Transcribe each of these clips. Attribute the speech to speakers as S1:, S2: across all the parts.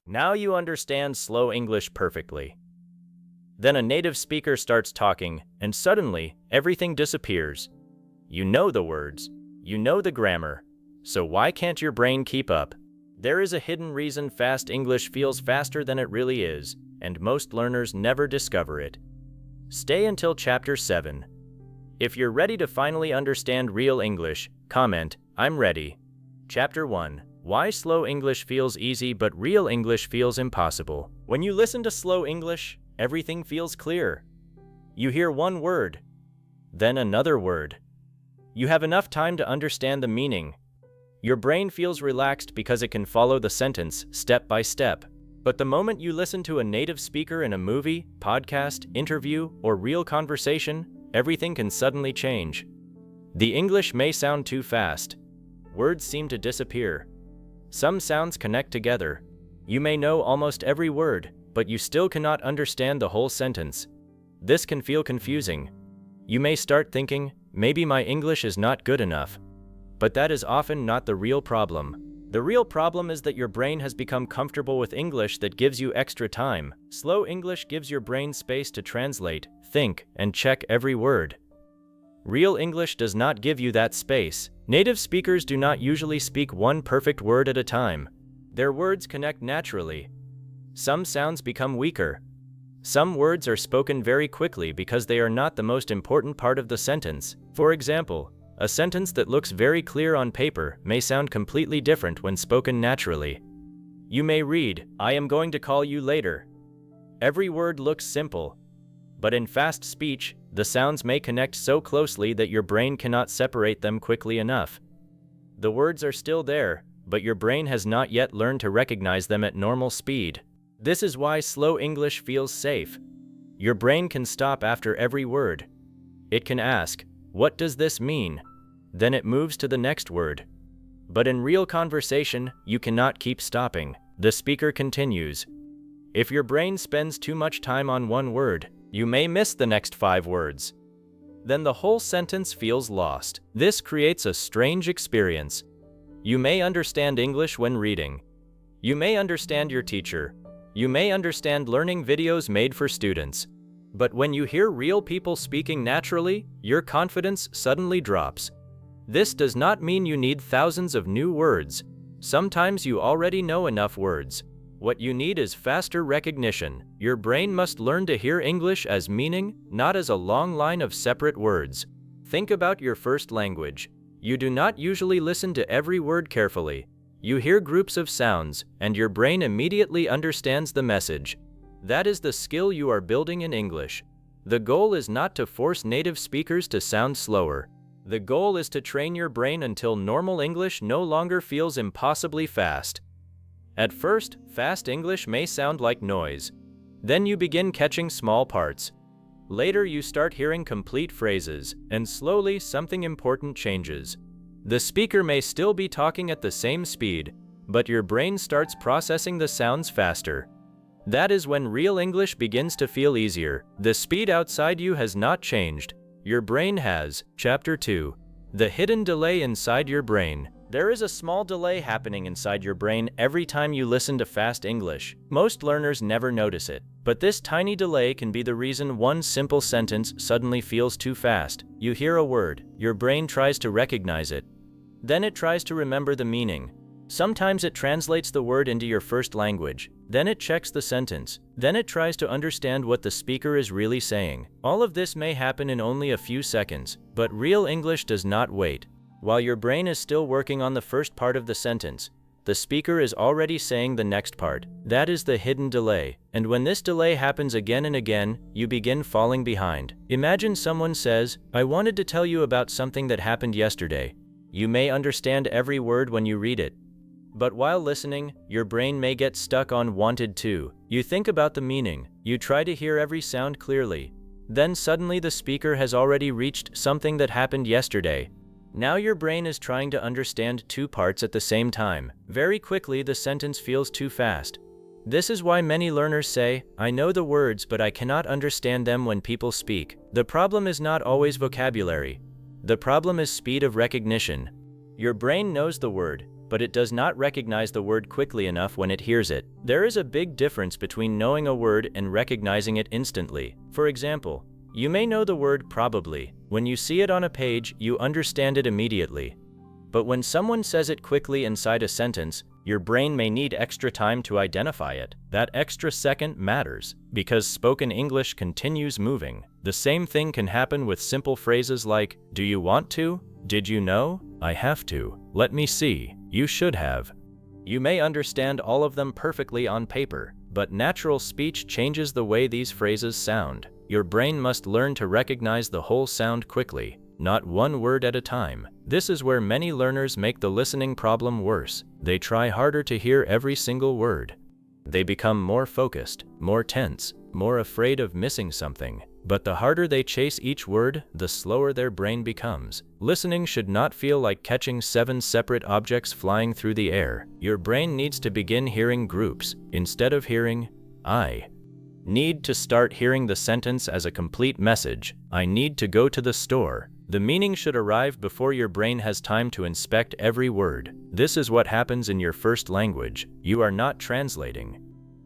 S1: Now you understand slow English perfectly. Then a native speaker starts talking, and suddenly, everything disappears. You know the words, you know the grammar, so why can't your brain keep up? There is a hidden reason fast English feels faster than it really is, and most learners never discover it. Stay until Chapter 7. If you're ready to finally understand real English, comment, "I'm ready." Chapter 1. Why slow English feels easy but real English feels impossible. When you listen to slow English, everything feels clear. You hear one word, then another word. You have enough time to understand the meaning. Your brain feels relaxed because it can follow the sentence step by step. But the moment you listen to a native speaker in a movie, podcast, interview, or real conversation, everything can suddenly change. The English may sound too fast. Words seem to disappear. Some sounds connect together. You may know almost every word, but you still cannot understand the whole sentence. This can feel confusing. You may start thinking, maybe my English is not good enough. But that is often not the real problem. The real problem is that your brain has become comfortable with English that gives you extra time. Slow English gives your brain space to translate, think, and check every word. Real English does not give you that space. Native speakers do not usually speak one perfect word at a time. Their words connect naturally. Some sounds become weaker. Some words are spoken very quickly because they are not the most important part of the sentence. For example, a sentence that looks very clear on paper may sound completely different when spoken naturally. You may read, "I am going to call you later." Every word looks simple. But in fast speech, the sounds may connect so closely that your brain cannot separate them quickly enough. The words are still there, but your brain has not yet learned to recognize them at normal speed. This is why slow English feels safe. Your brain can stop after every word. It can ask, "What does this mean?" Then it moves to the next word. But in real conversation, you cannot keep stopping. The speaker continues. If your brain spends too much time on one word, you may miss the next 5 words. Then the whole sentence feels lost. This creates a strange experience. You may understand English when reading. You may understand your teacher. You may understand learning videos made for students. But when you hear real people speaking naturally, your confidence suddenly drops. This does not mean you need thousands of new words. Sometimes you already know enough words. What you need is faster recognition. Your brain must learn to hear English as meaning, not as a long line of separate words. Think about your first language. You do not usually listen to every word carefully. You hear groups of sounds, and your brain immediately understands the message. That is the skill you are building in English. The goal is not to force native speakers to sound slower. The goal is to train your brain until normal English no longer feels impossibly fast. At first, fast English may sound like noise. Then you begin catching small parts. Later you start hearing complete phrases, and slowly something important changes. The speaker may still be talking at the same speed, but your brain starts processing the sounds faster. That is when real English begins to feel easier. The speed outside you has not changed. Your brain has. Chapter 2. The hidden delay inside your brain. There is a small delay happening inside your brain every time you listen to fast English. Most learners never notice it, but this tiny delay can be the reason one simple sentence suddenly feels too fast. You hear a word, your brain tries to recognize it. Then it tries to remember the meaning. Sometimes it translates the word into your first language. Then it checks the sentence. Then it tries to understand what the speaker is really saying. All of this may happen in only a few seconds, but real English does not wait. While your brain is still working on the first part of the sentence, the speaker is already saying the next part. That is the hidden delay. And when this delay happens again and again, you begin falling behind. Imagine someone says, "I wanted to tell you about something that happened yesterday." You may understand every word when you read it. But while listening, your brain may get stuck on "wanted to." You think about the meaning. You try to hear every sound clearly. Then suddenly the speaker has already reached something that happened yesterday. Now your brain is trying to understand 2 parts at the same time. Very quickly the sentence feels too fast. This is why many learners say, "I know the words but I cannot understand them when people speak." The problem is not always vocabulary. The problem is speed of recognition. Your brain knows the word, but it does not recognize the word quickly enough when it hears it. There is a big difference between knowing a word and recognizing it instantly. For example, you may know the word probably. When you see it on a page, you understand it immediately. But when someone says it quickly inside a sentence, your brain may need extra time to identify it. That extra second matters, because spoken English continues moving. The same thing can happen with simple phrases like, do you want to? Did you know? I have to. Let me see. You should have. You may understand all of them perfectly on paper, but natural speech changes the way these phrases sound. Your brain must learn to recognize the whole sound quickly, not one word at a time. This is where many learners make the listening problem worse. They try harder to hear every single word. They become more focused, more tense, more afraid of missing something. But the harder they chase each word, the slower their brain becomes. Listening should not feel like catching 7 separate objects flying through the air. Your brain needs to begin hearing groups, instead of hearing, I need to start hearing the sentence as a complete message. I need to go to the store. The meaning should arrive before your brain has time to inspect every word. This is what happens in your first language. You are not translating.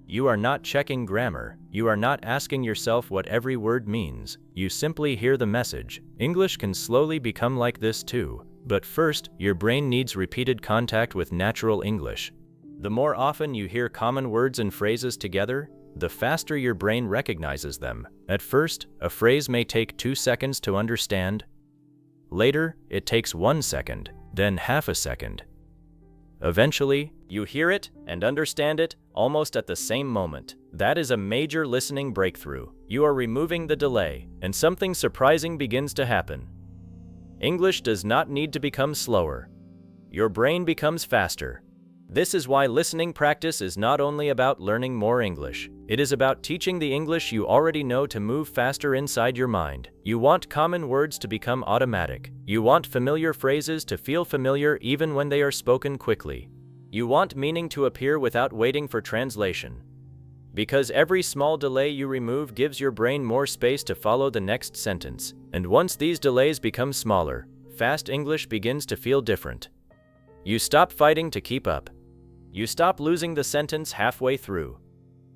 S1: You are not checking grammar. You are not asking yourself what every word means. You simply hear the message. English can slowly become like this too. But first, your brain needs repeated contact with natural English. The more often you hear common words and phrases together, the faster your brain recognizes them. At first, a phrase may take 2 seconds to understand. Later, it takes 1 second, then half a second. Eventually, you hear it and understand it almost at the same moment. That is a major listening breakthrough. You are removing the delay, and something surprising begins to happen. English does not need to become slower. Your brain becomes faster. This is why listening practice is not only about learning more English. It is about teaching the English you already know to move faster inside your mind. You want common words to become automatic. You want familiar phrases to feel familiar even when they are spoken quickly. You want meaning to appear without waiting for translation. Because every small delay you remove gives your brain more space to follow the next sentence. And once these delays become smaller, fast English begins to feel different. You stop fighting to keep up. You stop losing the sentence halfway through.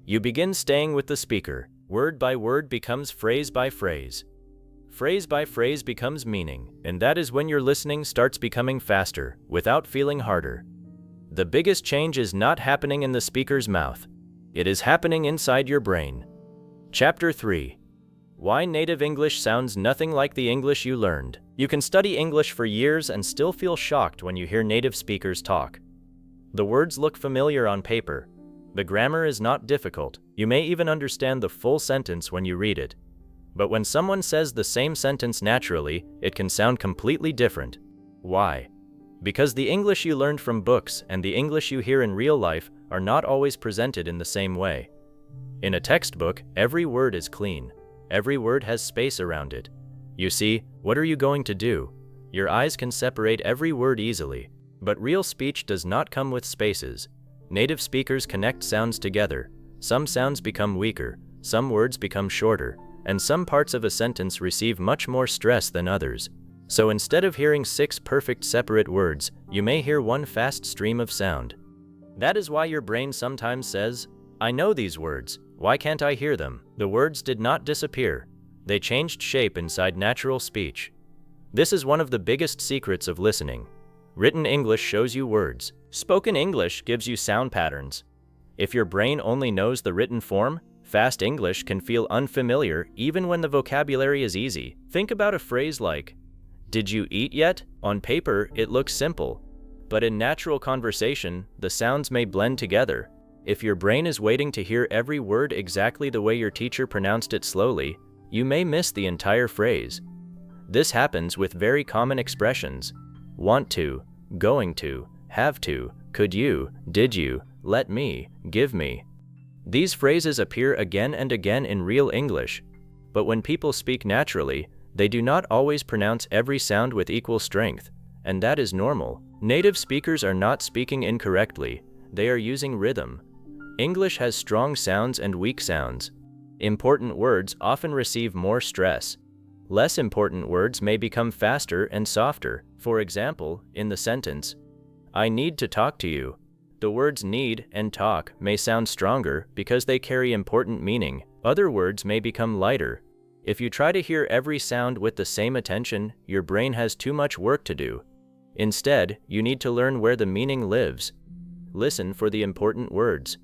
S1: You begin staying with the speaker. Word by word becomes phrase by phrase. Phrase by phrase becomes meaning, and that is when your listening starts becoming faster, without feeling harder. The biggest change is not happening in the speaker's mouth. It is happening inside your brain. Chapter 3. Why native English sounds nothing like the English you learned. You can study English for years and still feel shocked when you hear native speakers talk. The words look familiar on paper. The grammar is not difficult. You may even understand the full sentence when you read it. But when someone says the same sentence naturally, it can sound completely different. Why? Because the English you learned from books and the English you hear in real life are not always presented in the same way. In a textbook, every word is clean. Every word has space around it. You see, what are you going to do? Your eyes can separate every word easily. But real speech does not come with spaces. Native speakers connect sounds together. Some sounds become weaker, some words become shorter, and some parts of a sentence receive much more stress than others. So instead of hearing 6 perfect separate words, you may hear one fast stream of sound. That is why your brain sometimes says, I know these words, why can't I hear them? The words did not disappear. They changed shape inside natural speech. This is one of the biggest secrets of listening. Written English shows you words. Spoken English gives you sound patterns. If your brain only knows the written form, fast English can feel unfamiliar even when the vocabulary is easy. Think about a phrase like, did you eat yet? On paper, it looks simple. But in natural conversation, the sounds may blend together. If your brain is waiting to hear every word exactly the way your teacher pronounced it slowly, you may miss the entire phrase. This happens with very common expressions. Want to, going to, have to, could you, did you, let me, give me. These phrases appear again and again in real English, but when people speak naturally, they do not always pronounce every sound with equal strength, and that is normal. Native speakers are not speaking incorrectly, they are using rhythm. English has strong sounds and weak sounds. Important words often receive more stress. Less important words may become faster and softer. For example, in the sentence, I need to talk to you. The words need and talk may sound stronger because they carry important meaning. Other words may become lighter. If you try to hear every sound with the same attention, your brain has too much work to do. Instead, you need to learn where the meaning lives. Listen for the important words.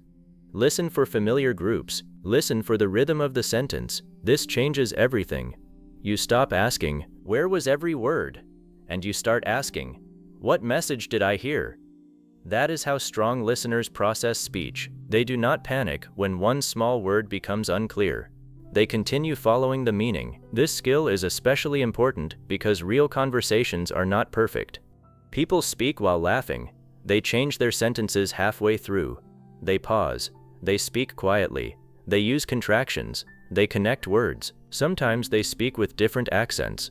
S1: Listen for familiar groups. Listen for the rhythm of the sentence. This changes everything. You stop asking, "Where was every word?" and you start asking, "What message did I hear?" That is how strong listeners process speech. They do not panic when one small word becomes unclear. They continue following the meaning. This skill is especially important because real conversations are not perfect. People speak while laughing. They change their sentences halfway through. They pause. They speak quietly. They use contractions. They connect words. Sometimes they speak with different accents.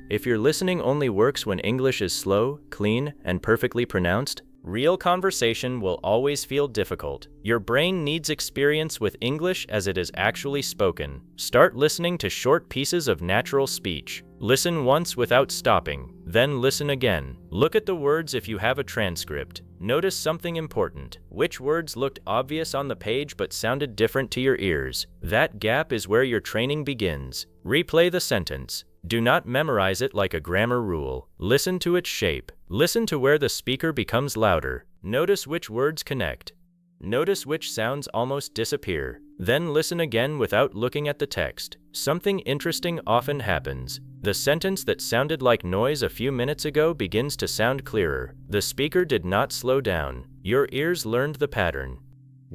S1: If your listening only works when English is slow, clean, and perfectly pronounced, real conversation will always feel difficult. Your brain needs experience with English as it is actually spoken. Start listening to short pieces of natural speech. Listen once without stopping, then listen again. Look at the words if you have a transcript. Notice something important. Which words looked obvious on the page but sounded different to your ears? That gap is where your training begins. Replay the sentence. Do not memorize it like a grammar rule. Listen to its shape. Listen to where the speaker becomes louder. Notice which words connect. Notice which sounds almost disappear. Then listen again without looking at the text. Something interesting often happens. The sentence that sounded like noise a few minutes ago begins to sound clearer. The speaker did not slow down. Your ears learned the pattern.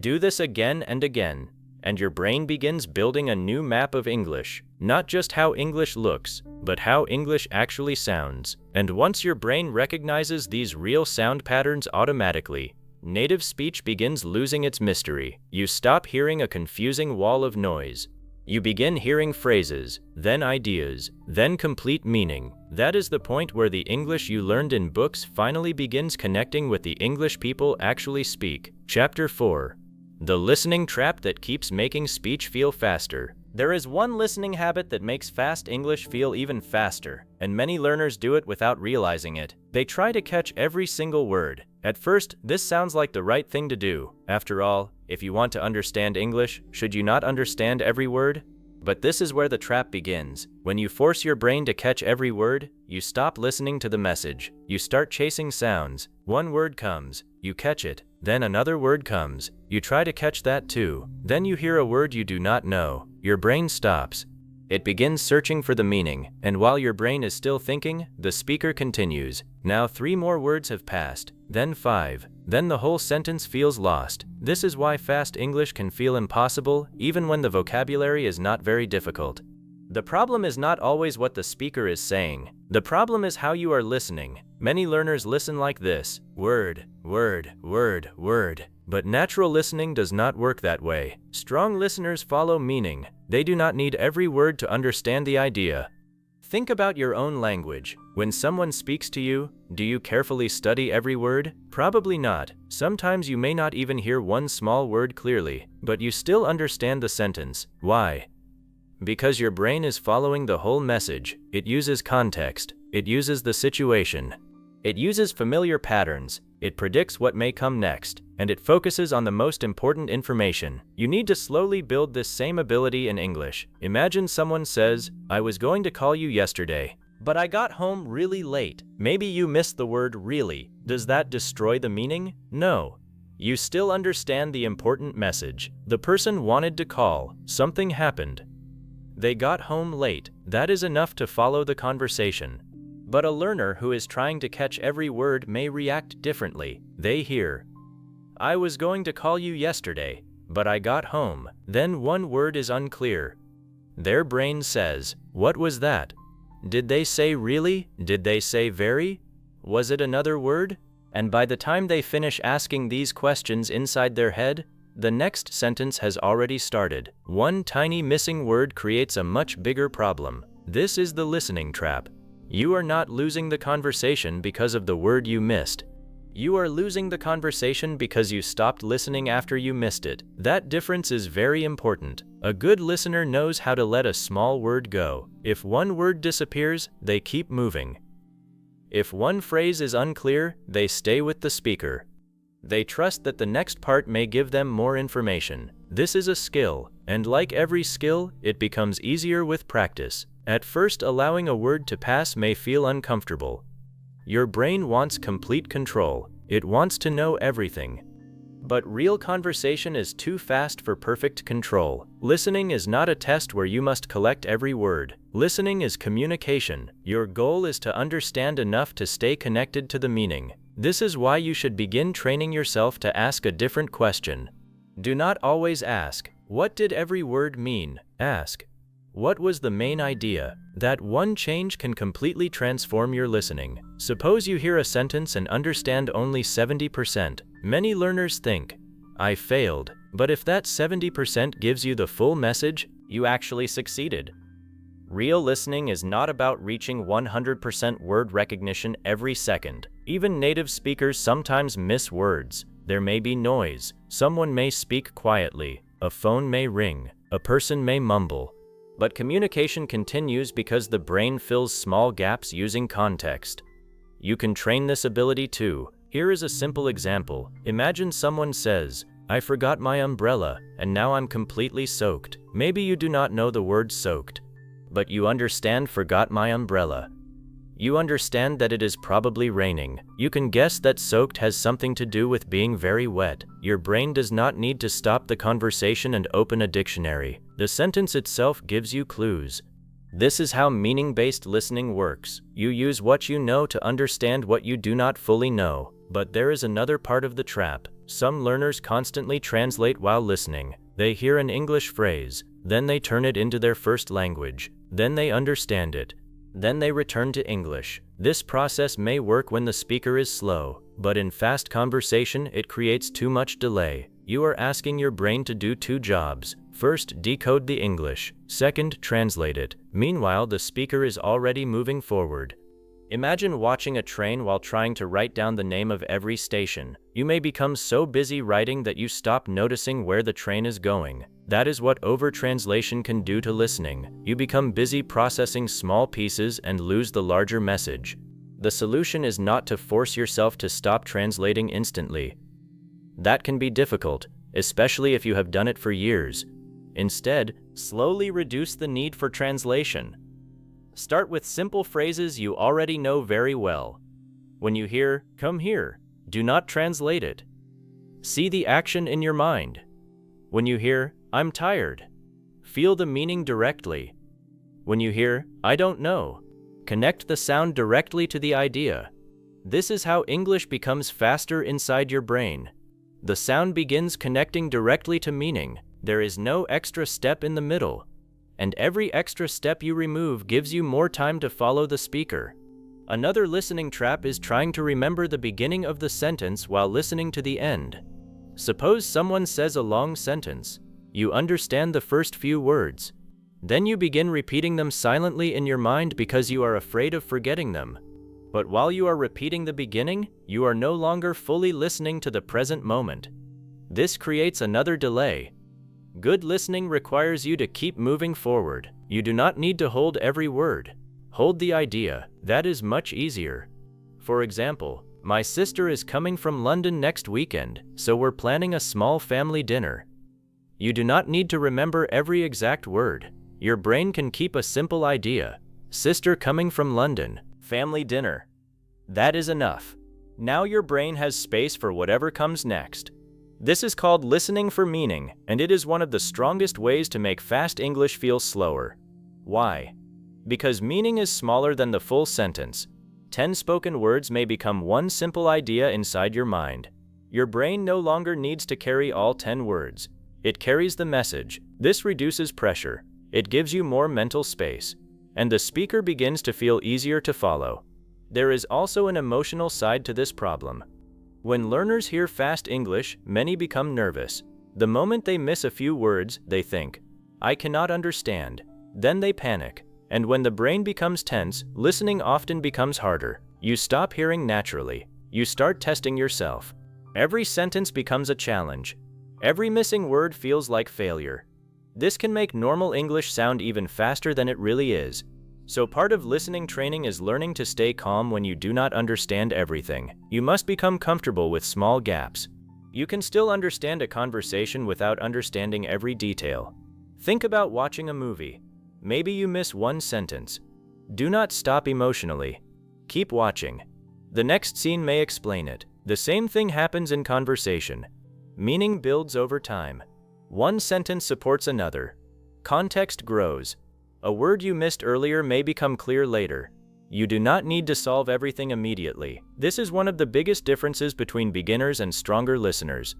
S1: Do this again and again, and your brain begins building a new map of English. Not just how English looks, but how English actually sounds. And once your brain recognizes these real sound patterns automatically, native speech begins losing its mystery. You stop hearing a confusing wall of noise. You begin hearing phrases, then ideas, then complete meaning. That is the point where the English you learned in books finally begins connecting with the English people actually speak. Chapter 4. The listening trap that keeps making speech feel faster. There is one listening habit that makes fast English feel even faster, and many learners do it without realizing it. They try to catch every single word. At first, this sounds like the right thing to do. After all, if you want to understand English, should you not understand every word? But this is where the trap begins. When you force your brain to catch every word, you stop listening to the message. You start chasing sounds. One word comes, you catch it. Then another word comes. You try to catch that too. Then you hear a word you do not know. Your brain stops. It begins searching for the meaning, and while your brain is still thinking, the speaker continues. Now 3 more words have passed, then 5. Then the whole sentence feels lost. This is why fast English can feel impossible, even when the vocabulary is not very difficult. The problem is not always what the speaker is saying. The problem is how you are listening. Many learners listen like this: word, word, word, word. But natural listening does not work that way. Strong listeners follow meaning. They do not need every word to understand the idea. Think about your own language. When someone speaks to you, do you carefully study every word? Probably not. Sometimes you may not even hear one small word clearly, but you still understand the sentence. Why? Because your brain is following the whole message. It uses context. It uses the situation. It uses familiar patterns. It predicts what may come next, and it focuses on the most important information. You need to slowly build this same ability in English. Imagine someone says, "I was going to call you yesterday, but I got home really late." Maybe you missed the word really. Does that destroy the meaning? No. You still understand the important message. The person wanted to call. Something happened. They got home late. That is enough to follow the conversation. But a learner who is trying to catch every word may react differently. They hear, "I was going to call you yesterday, but I got home." Then one word is unclear. Their brain says, "What was that? Did they say really? Did they say very? Was it another word?" And by the time they finish asking these questions inside their head, the next sentence has already started. One tiny missing word creates a much bigger problem. This is the listening trap. You are not losing the conversation because of the word you missed. You are losing the conversation because you stopped listening after you missed it. That difference is very important. A good listener knows how to let a small word go. If one word disappears, they keep moving. If one phrase is unclear, they stay with the speaker. They trust that the next part may give them more information. This is a skill, and like every skill, it becomes easier with practice. At first, allowing a word to pass may feel uncomfortable. Your brain wants complete control. It wants to know everything. But real conversation is too fast for perfect control. Listening is not a test where you must collect every word. Listening is communication. Your goal is to understand enough to stay connected to the meaning. This is why you should begin training yourself to ask a different question. Do not always ask, "What did every word mean?" Ask, "What was the main idea?" That one change can completely transform your listening. Suppose you hear a sentence and understand only 70%. Many learners think, "I failed," but if that 70% gives you the full message, you actually succeeded. Real listening is not about reaching 100% word recognition every second. Even native speakers sometimes miss words. There may be noise, someone may speak quietly, a phone may ring, a person may mumble. But communication continues because the brain fills small gaps using context. You can train this ability too. Here is a simple example. Imagine someone says, "I forgot my umbrella, and now I'm completely soaked." Maybe you do not know the word soaked, but you understand "forgot my umbrella." You understand that it is probably raining. You can guess that soaked has something to do with being very wet. Your brain does not need to stop the conversation and open a dictionary. The sentence itself gives you clues. This is how meaning-based listening works. You use what you know to understand what you do not fully know. But there is another part of the trap. Some learners constantly translate while listening. They hear an English phrase, then they turn it into their first language, then they understand it. Then they return to English. This process may work when the speaker is slow, but in fast conversation it creates too much delay. You are asking your brain to do two jobs. First, decode the English. Second, translate it. Meanwhile, the speaker is already moving forward. Imagine watching a train while trying to write down the name of every station. You may become so busy writing that you stop noticing where the train is going. That is what over-translation can do to listening. You become busy processing small pieces and lose the larger message. The solution is not to force yourself to stop translating instantly. That can be difficult, especially if you have done it for years. Instead, slowly reduce the need for translation. Start with simple phrases you already know very well. When you hear, "Come here," do not translate it. See the action in your mind. When you hear, "I'm tired," feel the meaning directly. When you hear, "I don't know," connect the sound directly to the idea. This is how English becomes faster inside your brain. The sound begins connecting directly to meaning. There is no extra step in the middle. And every extra step you remove gives you more time to follow the speaker. Another listening trap is trying to remember the beginning of the sentence while listening to the end. Suppose someone says a long sentence. You understand the first few words. Then you begin repeating them silently in your mind because you are afraid of forgetting them. But while you are repeating the beginning, you are no longer fully listening to the present moment. This creates another delay. Good listening requires you to keep moving forward. You do not need to hold every word. Hold the idea. That is much easier. For example, "My sister is coming from London next weekend, so we're planning a small family dinner." You do not need to remember every exact word. Your brain can keep a simple idea. Sister coming from London, family dinner. That is enough. Now your brain has space for whatever comes next. This is called listening for meaning, and it is one of the strongest ways to make fast English feel slower. Why? Because meaning is smaller than the full sentence. 10 spoken words may become one simple idea inside your mind. Your brain no longer needs to carry all 10 words. It carries the message. This reduces pressure. It gives you more mental space, and the speaker begins to feel easier to follow. There is also an emotional side to this problem. When learners hear fast English, many become nervous. The moment they miss a few words, they think, "I cannot understand." Then they panic. And when the brain becomes tense, listening often becomes harder. You stop hearing naturally. You start testing yourself. Every sentence becomes a challenge. Every missing word feels like failure. This can make normal English sound even faster than it really is. So part of listening training is learning to stay calm when you do not understand everything. You must become comfortable with small gaps. You can still understand a conversation without understanding every detail. Think about watching a movie. Maybe you miss one sentence. Do not stop emotionally. Keep watching. The next scene may explain it. The same thing happens in conversation. Meaning builds over time. One sentence supports another. Context grows. A word you missed earlier may become clear later. You do not need to solve everything immediately. This is one of the biggest differences between beginners and stronger listeners.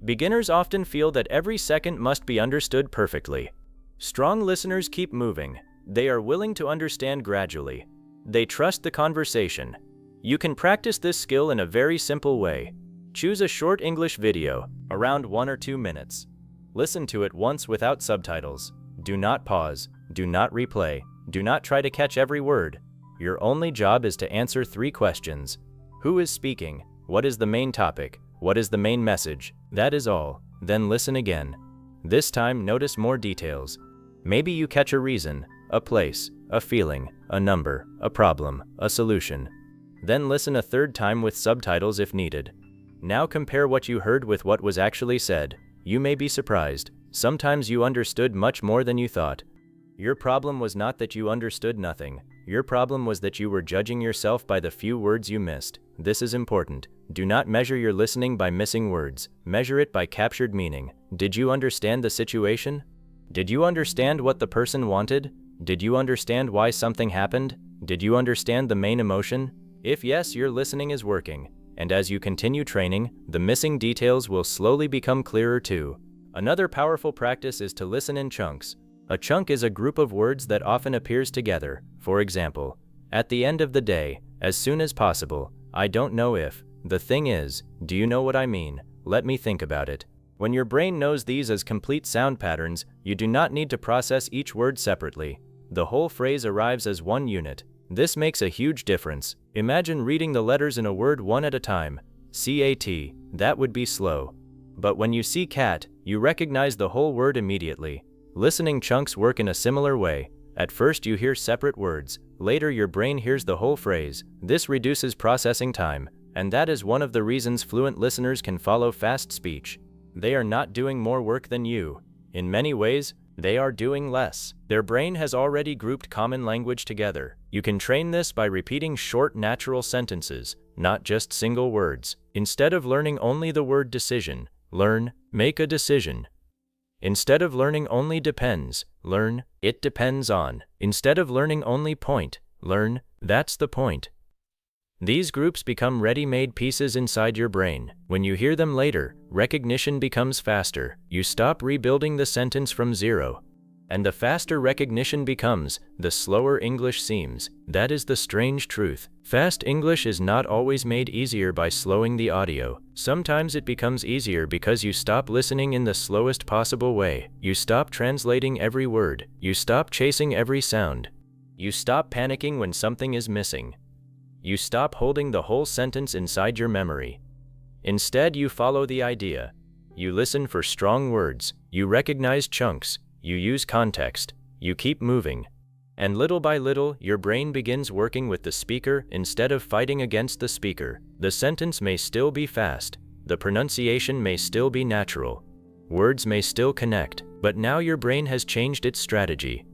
S1: Beginners often feel that every second must be understood perfectly. Strong listeners keep moving. They are willing to understand gradually. They trust the conversation. You can practice this skill in a very simple way. Choose a short English video, around 1 or 2 minutes. Listen to it once without subtitles. Do not pause. Do not replay. Do not try to catch every word. Your only job is to answer 3 questions. Who is speaking? What is the main topic? What is the main message? That is all. Then listen again. This time, notice more details. Maybe you catch a reason, a place, a feeling, a number, a problem, a solution. Then listen a 3rd time with subtitles if needed. Now compare what you heard with what was actually said. You may be surprised. Sometimes you understood much more than you thought. Your problem was not that you understood nothing. Your problem was that you were judging yourself by the few words you missed. This is important. Do not measure your listening by missing words. Measure it by captured meaning. Did you understand the situation? Did you understand what the person wanted? Did you understand why something happened? Did you understand the main emotion? If yes, your listening is working. And as you continue training, the missing details will slowly become clearer too. Another powerful practice is to listen in chunks. A chunk is a group of words that often appears together. For example, at the end of the day, as soon as possible, I don't know if, the thing is, do you know what I mean? Let me think about it. When your brain knows these as complete sound patterns, you do not need to process each word separately. The whole phrase arrives as one unit. This makes a huge difference. Imagine reading the letters in a word one at a time. C-A-T, that would be slow. But when you see cat, you recognize the whole word immediately. Listening chunks work in a similar way. At first you hear separate words. Later your brain hears the whole phrase. This reduces processing time, and that is one of the reasons fluent listeners can follow fast speech. They are not doing more work than you. In many ways, they are doing less. Their brain has already grouped common language together. You can train this by repeating short, natural sentences, not just single words. Instead of learning only the word decision, learn, make a decision. Instead of learning only depends, learn, it depends on. Instead of learning only point, learn, that's the point. These groups become ready-made pieces inside your brain. When you hear them later, recognition becomes faster. You stop rebuilding the sentence from zero. And the faster recognition becomes, the slower English seems. That is the strange truth. Fast English is not always made easier by slowing the audio. Sometimes it becomes easier because you stop listening in the slowest possible way. You stop translating every word. You stop chasing every sound. You stop panicking when something is missing. You stop holding the whole sentence inside your memory. Instead, you follow the idea. You listen for strong words. You recognize chunks. You use context. You keep moving. And little by little, your brain begins working with the speaker instead of fighting against the speaker. The sentence may still be fast. The pronunciation may still be natural. Words may still connect. But now your brain has changed its strategy.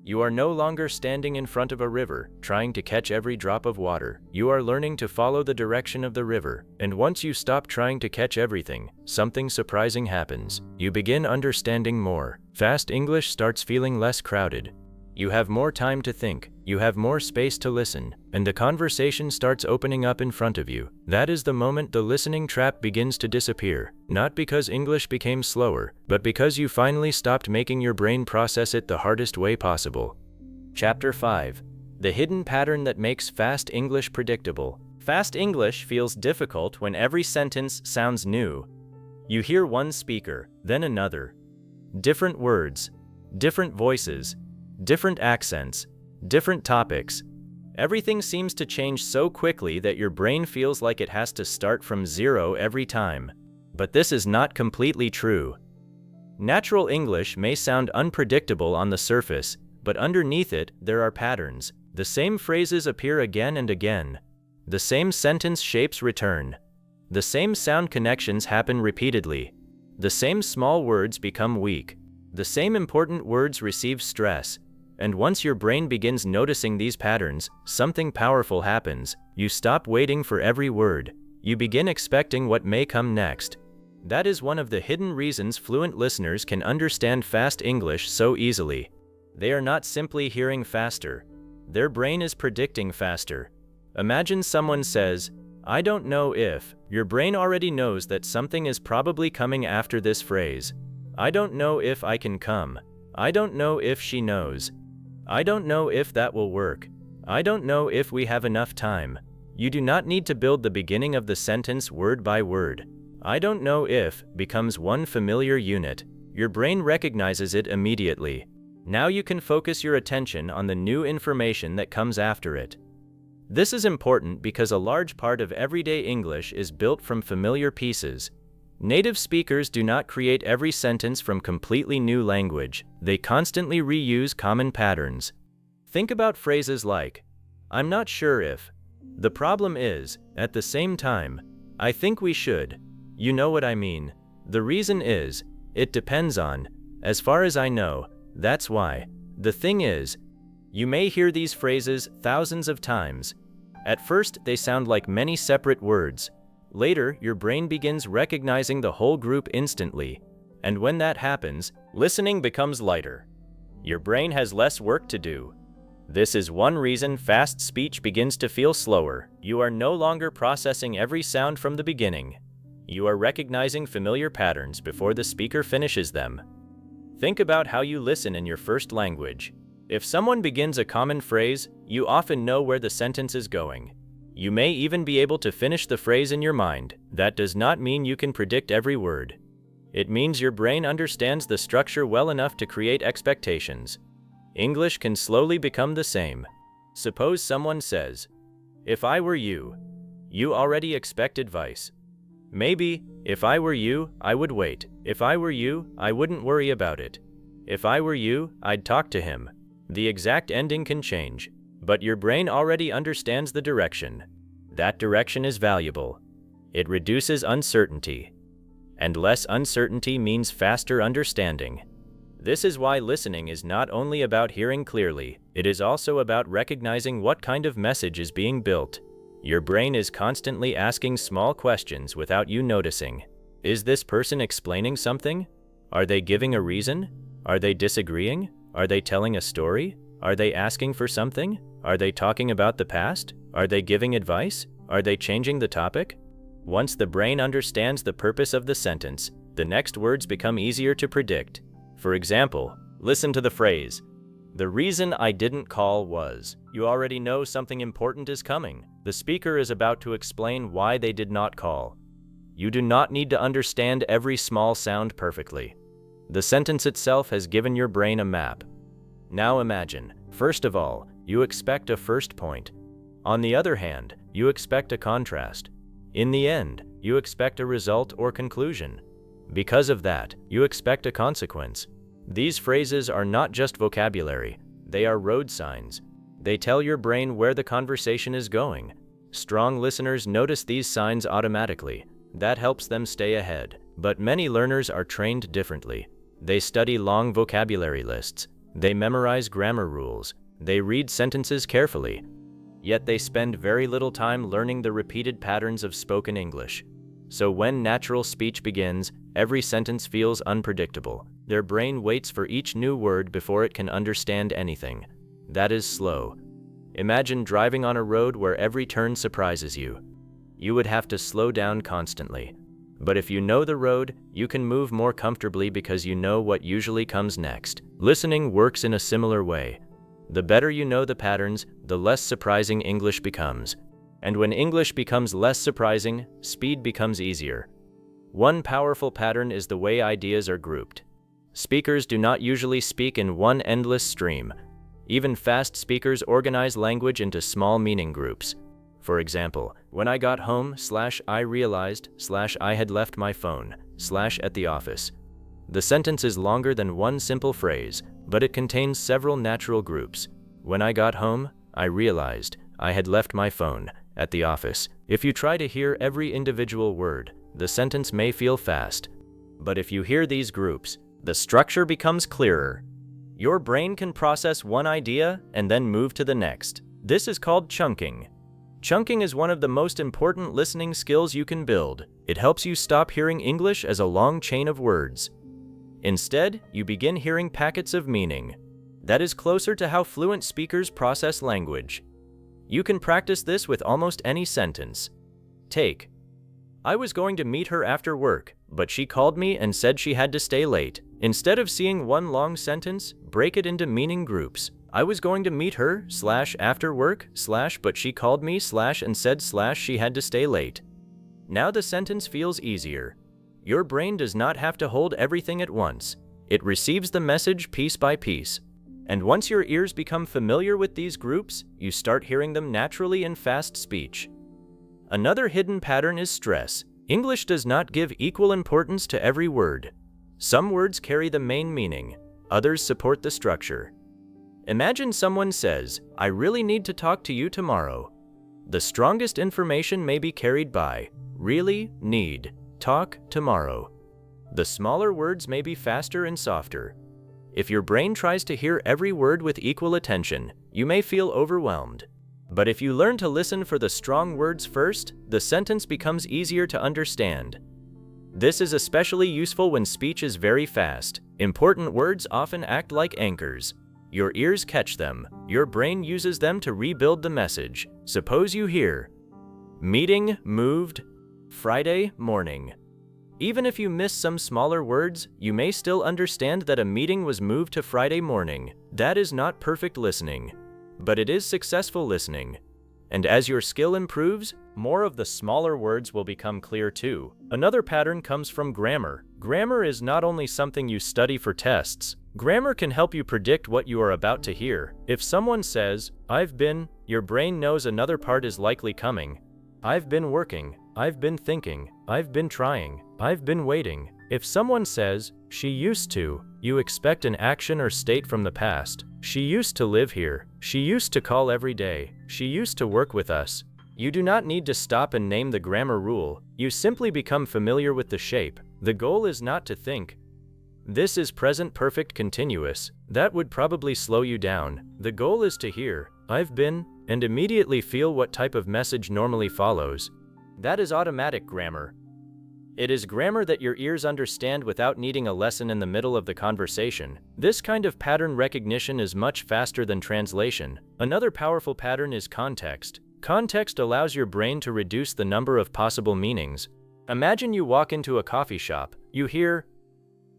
S1: You are no longer standing in front of a river, trying to catch every drop of water. You are learning to follow the direction of the river. And once you stop trying to catch everything, something surprising happens. You begin understanding more. Fast English starts feeling less crowded. You have more time to think. You have more space to listen. And the conversation starts opening up in front of you. That is the moment the listening trap begins to disappear. Not because English became slower, but because you finally stopped making your brain process it the hardest way possible. Chapter 5. The hidden pattern that makes fast English predictable. Fast English feels difficult when every sentence sounds new. You hear one speaker, then another. Different words, different voices, different accents, different topics. Everything seems to change so quickly that your brain feels like it has to start from zero every time. But this is not completely true. Natural English may sound unpredictable on the surface, but underneath it, there are patterns. The same phrases appear again and again. The same sentence shapes return. The same sound connections happen repeatedly. The same small words become weak. The same important words receive stress. And once your brain begins noticing these patterns, something powerful happens. You stop waiting for every word. You begin expecting what may come next. That is one of the hidden reasons fluent listeners can understand fast English so easily. They are not simply hearing faster. Their brain is predicting faster. Imagine someone says, "I don't know if." Your brain already knows that something is probably coming after this phrase. "I don't know if I can come." "I don't know if she knows." "I don't know if that will work." "I don't know if we have enough time." You do not need to build the beginning of the sentence word by word. "I don't know if" becomes one familiar unit. Your brain recognizes it immediately. Now you can focus your attention on the new information that comes after it. This is important because a large part of everyday English is built from familiar pieces. Native speakers do not create every sentence from completely new language. They constantly reuse common patterns. Think about phrases like, "I'm not sure if." "The problem is," "at the same time," "I think we should." "You know what I mean." "The reason is," "it depends on," "as far as I know," "that's why." "The thing is." You may hear these phrases thousands of times. At first, they sound like many separate words. Later, your brain begins recognizing the whole group instantly. And when that happens, listening becomes lighter. Your brain has less work to do. This is one reason fast speech begins to feel slower. You are no longer processing every sound from the beginning. You are recognizing familiar patterns before the speaker finishes them. Think about how you listen in your first language. If someone begins a common phrase, you often know where the sentence is going. You may even be able to finish the phrase in your mind. That does not mean you can predict every word. It means your brain understands the structure well enough to create expectations. English can slowly become the same. Suppose someone says, "If I were you." You already expect advice. Maybe, "If I were you, I would wait." "If I were you, I wouldn't worry about it." "If I were you, I'd talk to him." The exact ending can change, but your brain already understands the direction. That direction is valuable. It reduces uncertainty. And less uncertainty means faster understanding. This is why listening is not only about hearing clearly, it is also about recognizing what kind of message is being built. Your brain is constantly asking small questions without you noticing. Is this person explaining something? Are they giving a reason? Are they disagreeing? Are they telling a story? Are they asking for something? Are they talking about the past? Are they giving advice? Are they changing the topic? Once the brain understands the purpose of the sentence, the next words become easier to predict. For example, listen to the phrase, "The reason I didn't call was." You already know something important is coming. The speaker is about to explain why they did not call. You do not need to understand every small sound perfectly. The sentence itself has given your brain a map. Now imagine, first of all, you expect a first point. On the other hand, you expect a contrast. In the end, you expect a result or conclusion. Because of that, you expect a consequence. These phrases are not just vocabulary, they are road signs. They tell your brain where the conversation is going. Strong listeners notice these signs automatically. That helps them stay ahead. But many learners are trained differently. They study long vocabulary lists. They memorize grammar rules. They read sentences carefully. Yet they spend very little time learning the repeated patterns of spoken English. So when natural speech begins, every sentence feels unpredictable. Their brain waits for each new word before it can understand anything. That is slow. Imagine driving on a road where every turn surprises you. You would have to slow down constantly. But if you know the road, you can move more comfortably because you know what usually comes next. Listening works in a similar way. The better you know the patterns, the less surprising English becomes. And when English becomes less surprising, speed becomes easier. One powerful pattern is the way ideas are grouped. Speakers do not usually speak in one endless stream. Even fast speakers organize language into small meaning groups. For example, when I got home, I realized, I had left my phone, at the office. The sentence is longer than one simple phrase, but it contains several natural groups. When I got home, I realized I had left my phone at the office. If you try to hear every individual word, the sentence may feel fast. But if you hear these groups, the structure becomes clearer. Your brain can process one idea and then move to the next. This is called chunking. Chunking is one of the most important listening skills you can build. It helps you stop hearing English as a long chain of words. Instead, you begin hearing packets of meaning. That is closer to how fluent speakers process language. You can practice this with almost any sentence. Take: I was going to meet her after work, but she called me and said she had to stay late. Instead of seeing one long sentence, break it into meaning groups. I was going to meet her after work but she called me and said she had to stay late. Now the sentence feels easier. Your brain does not have to hold everything at once. It receives the message piece by piece. And once your ears become familiar with these groups, you start hearing them naturally in fast speech. Another hidden pattern is stress. English does not give equal importance to every word. Some words carry the main meaning, others support the structure. Imagine someone says, I really need to talk to you tomorrow. The strongest information may be carried by really, need, talk, tomorrow. The smaller words may be faster and softer. If your brain tries to hear every word with equal attention, you may feel overwhelmed. But if you learn to listen for the strong words first, the sentence becomes easier to understand. This is especially useful when speech is very fast. Important words often act like anchors. Your ears catch them. Your brain uses them to rebuild the message. Suppose you hear, meeting, moved, Friday morning. Even if you miss some smaller words, you may still understand that a meeting was moved to Friday morning. That is not perfect listening, but it is successful listening. And as your skill improves, more of the smaller words will become clear too. Another pattern comes from grammar. Grammar is not only something you study for tests. Grammar can help you predict what you are about to hear. If someone says, I've been, your brain knows another part is likely coming. I've been working, I've been thinking, I've been trying, I've been waiting. If someone says, she used to, you expect an action or state from the past. She used to live here. She used to call every day. She used to work with us. You do not need to stop and name the grammar rule. You simply become familiar with the shape. The goal is not to think, this is present perfect continuous. That would probably slow you down. The goal is to hear, I've been, and immediately feel what type of message normally follows. That is automatic grammar. It is grammar that your ears understand without needing a lesson in the middle of the conversation. This kind of pattern recognition is much faster than translation. Another powerful pattern is context. Context allows your brain to reduce the number of possible meanings. Imagine you walk into a coffee shop. You hear,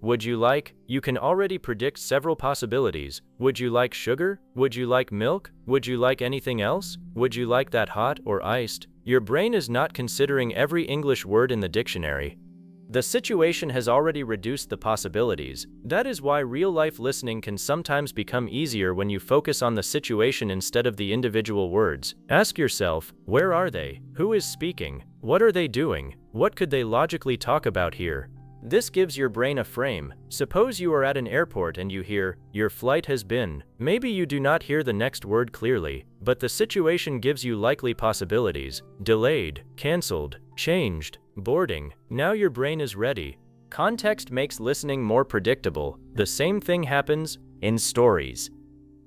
S1: would you like? You can already predict several possibilities. Would you like sugar? Would you like milk? Would you like anything else? Would you like that hot or iced? Your brain is not considering every English word in the dictionary. The situation has already reduced the possibilities. That is why real-life listening can sometimes become easier when you focus on the situation instead of the individual words. Ask yourself, where are they? Who is speaking? What are they doing? What could they logically talk about here? This gives your brain a frame. Suppose you are at an airport and you hear, your flight has been. Maybe you do not hear the next word clearly, but the situation gives you likely possibilities. Delayed, canceled, changed, boarding. Now your brain is ready. Context makes listening more predictable. The same thing happens in stories.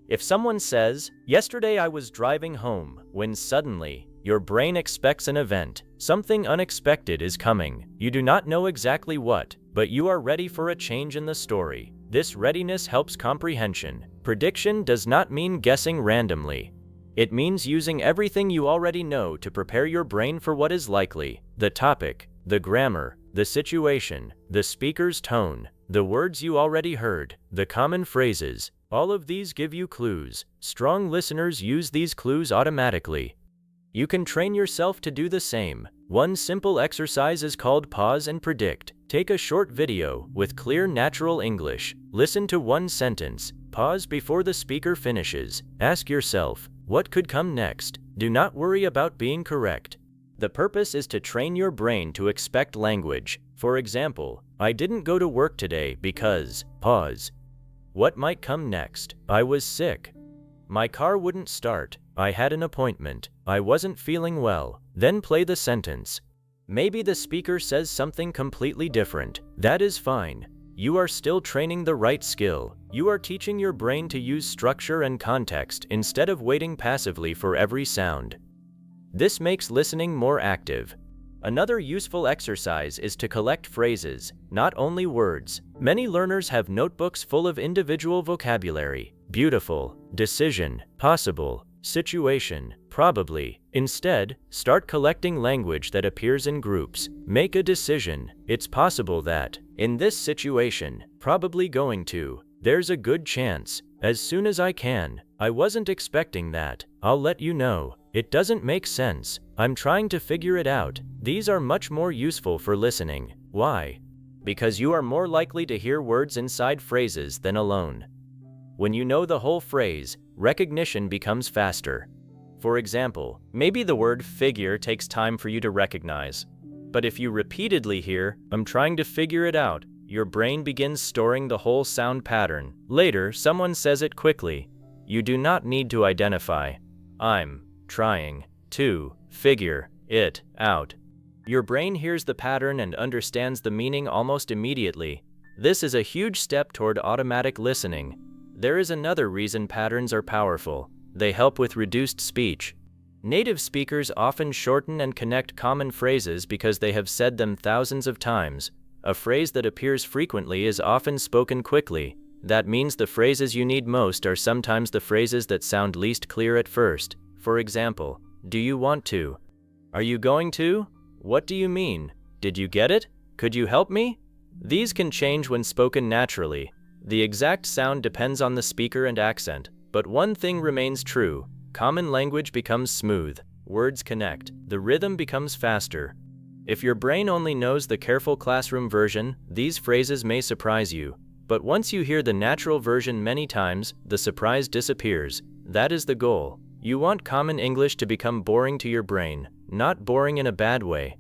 S1: If someone says, yesterday I was driving home, when suddenly, your brain expects an event. Something unexpected is coming. You do not know exactly what, but you are ready for a change in the story. This readiness helps comprehension. Prediction does not mean guessing randomly. It means using everything you already know to prepare your brain for what is likely. The topic, the grammar, the situation, the speaker's tone, the words you already heard, the common phrases. All of these give you clues. Strong listeners use these clues automatically. You can train yourself to do the same. One simple exercise is called pause and predict. Take a short video with clear natural English. Listen to one sentence. Pause before the speaker finishes. Ask yourself, what could come next? Do not worry about being correct. The purpose is to train your brain to expect language. For example, I didn't go to work today because, pause. What might come next? I was sick. My car wouldn't start. I had an appointment. I wasn't feeling well. Then play the sentence. Maybe the speaker says something completely different. That is fine. You are still training the right skill. You are teaching your brain to use structure and context instead of waiting passively for every sound. This makes listening more active. Another useful exercise is to collect phrases, not only words. Many learners have notebooks full of individual vocabulary: beautiful, decision, possible, situation, probably. Instead, start collecting language that appears in groups. Make a decision. It's possible that, in this situation, probably going to, there's a good chance, as soon as I can, I wasn't expecting that, I'll let you know, it doesn't make sense, I'm trying to figure it out. These are much more useful for listening. Why? Because you are more likely to hear words inside phrases than alone. When you know the whole phrase, recognition becomes faster. For example, maybe the word figure takes time for you to recognize. But if you repeatedly hear, I'm trying to figure it out, your brain begins storing the whole sound pattern. Later, someone says it quickly. You do not need to identify. I'm trying to figure it out. Your brain hears the pattern and understands the meaning almost immediately. This is a huge step toward automatic listening. There is another reason patterns are powerful. They help with reduced speech. Native speakers often shorten and connect common phrases because they have said them thousands of times. A phrase that appears frequently is often spoken quickly. That means the phrases you need most are sometimes the phrases that sound least clear at first. For example, do you want to? Are you going to? What do you mean? Did you get it? Could you help me? These can change when spoken naturally. The exact sound depends on the speaker and accent, but one thing remains true. Common language becomes smooth. Words connect. The rhythm becomes faster. If your brain only knows the careful classroom version, these phrases may surprise you. But once you hear the natural version many times, the surprise disappears. That is the goal. You want common English to become boring to your brain, not boring in a bad way.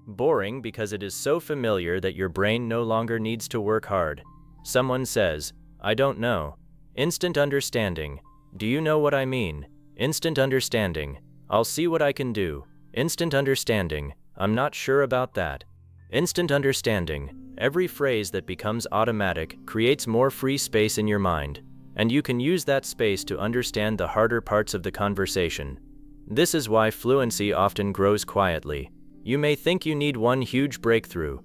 S1: Boring because it is so familiar that your brain no longer needs to work hard. Someone says, I don't know. Instant understanding. Do you know what I mean? Instant understanding. I'll see what I can do. Instant understanding. I'm not sure about that. Instant understanding. Every phrase that becomes automatic creates more free space in your mind, and you can use that space to understand the harder parts of the conversation. This is why fluency often grows quietly. You may think you need one huge breakthrough,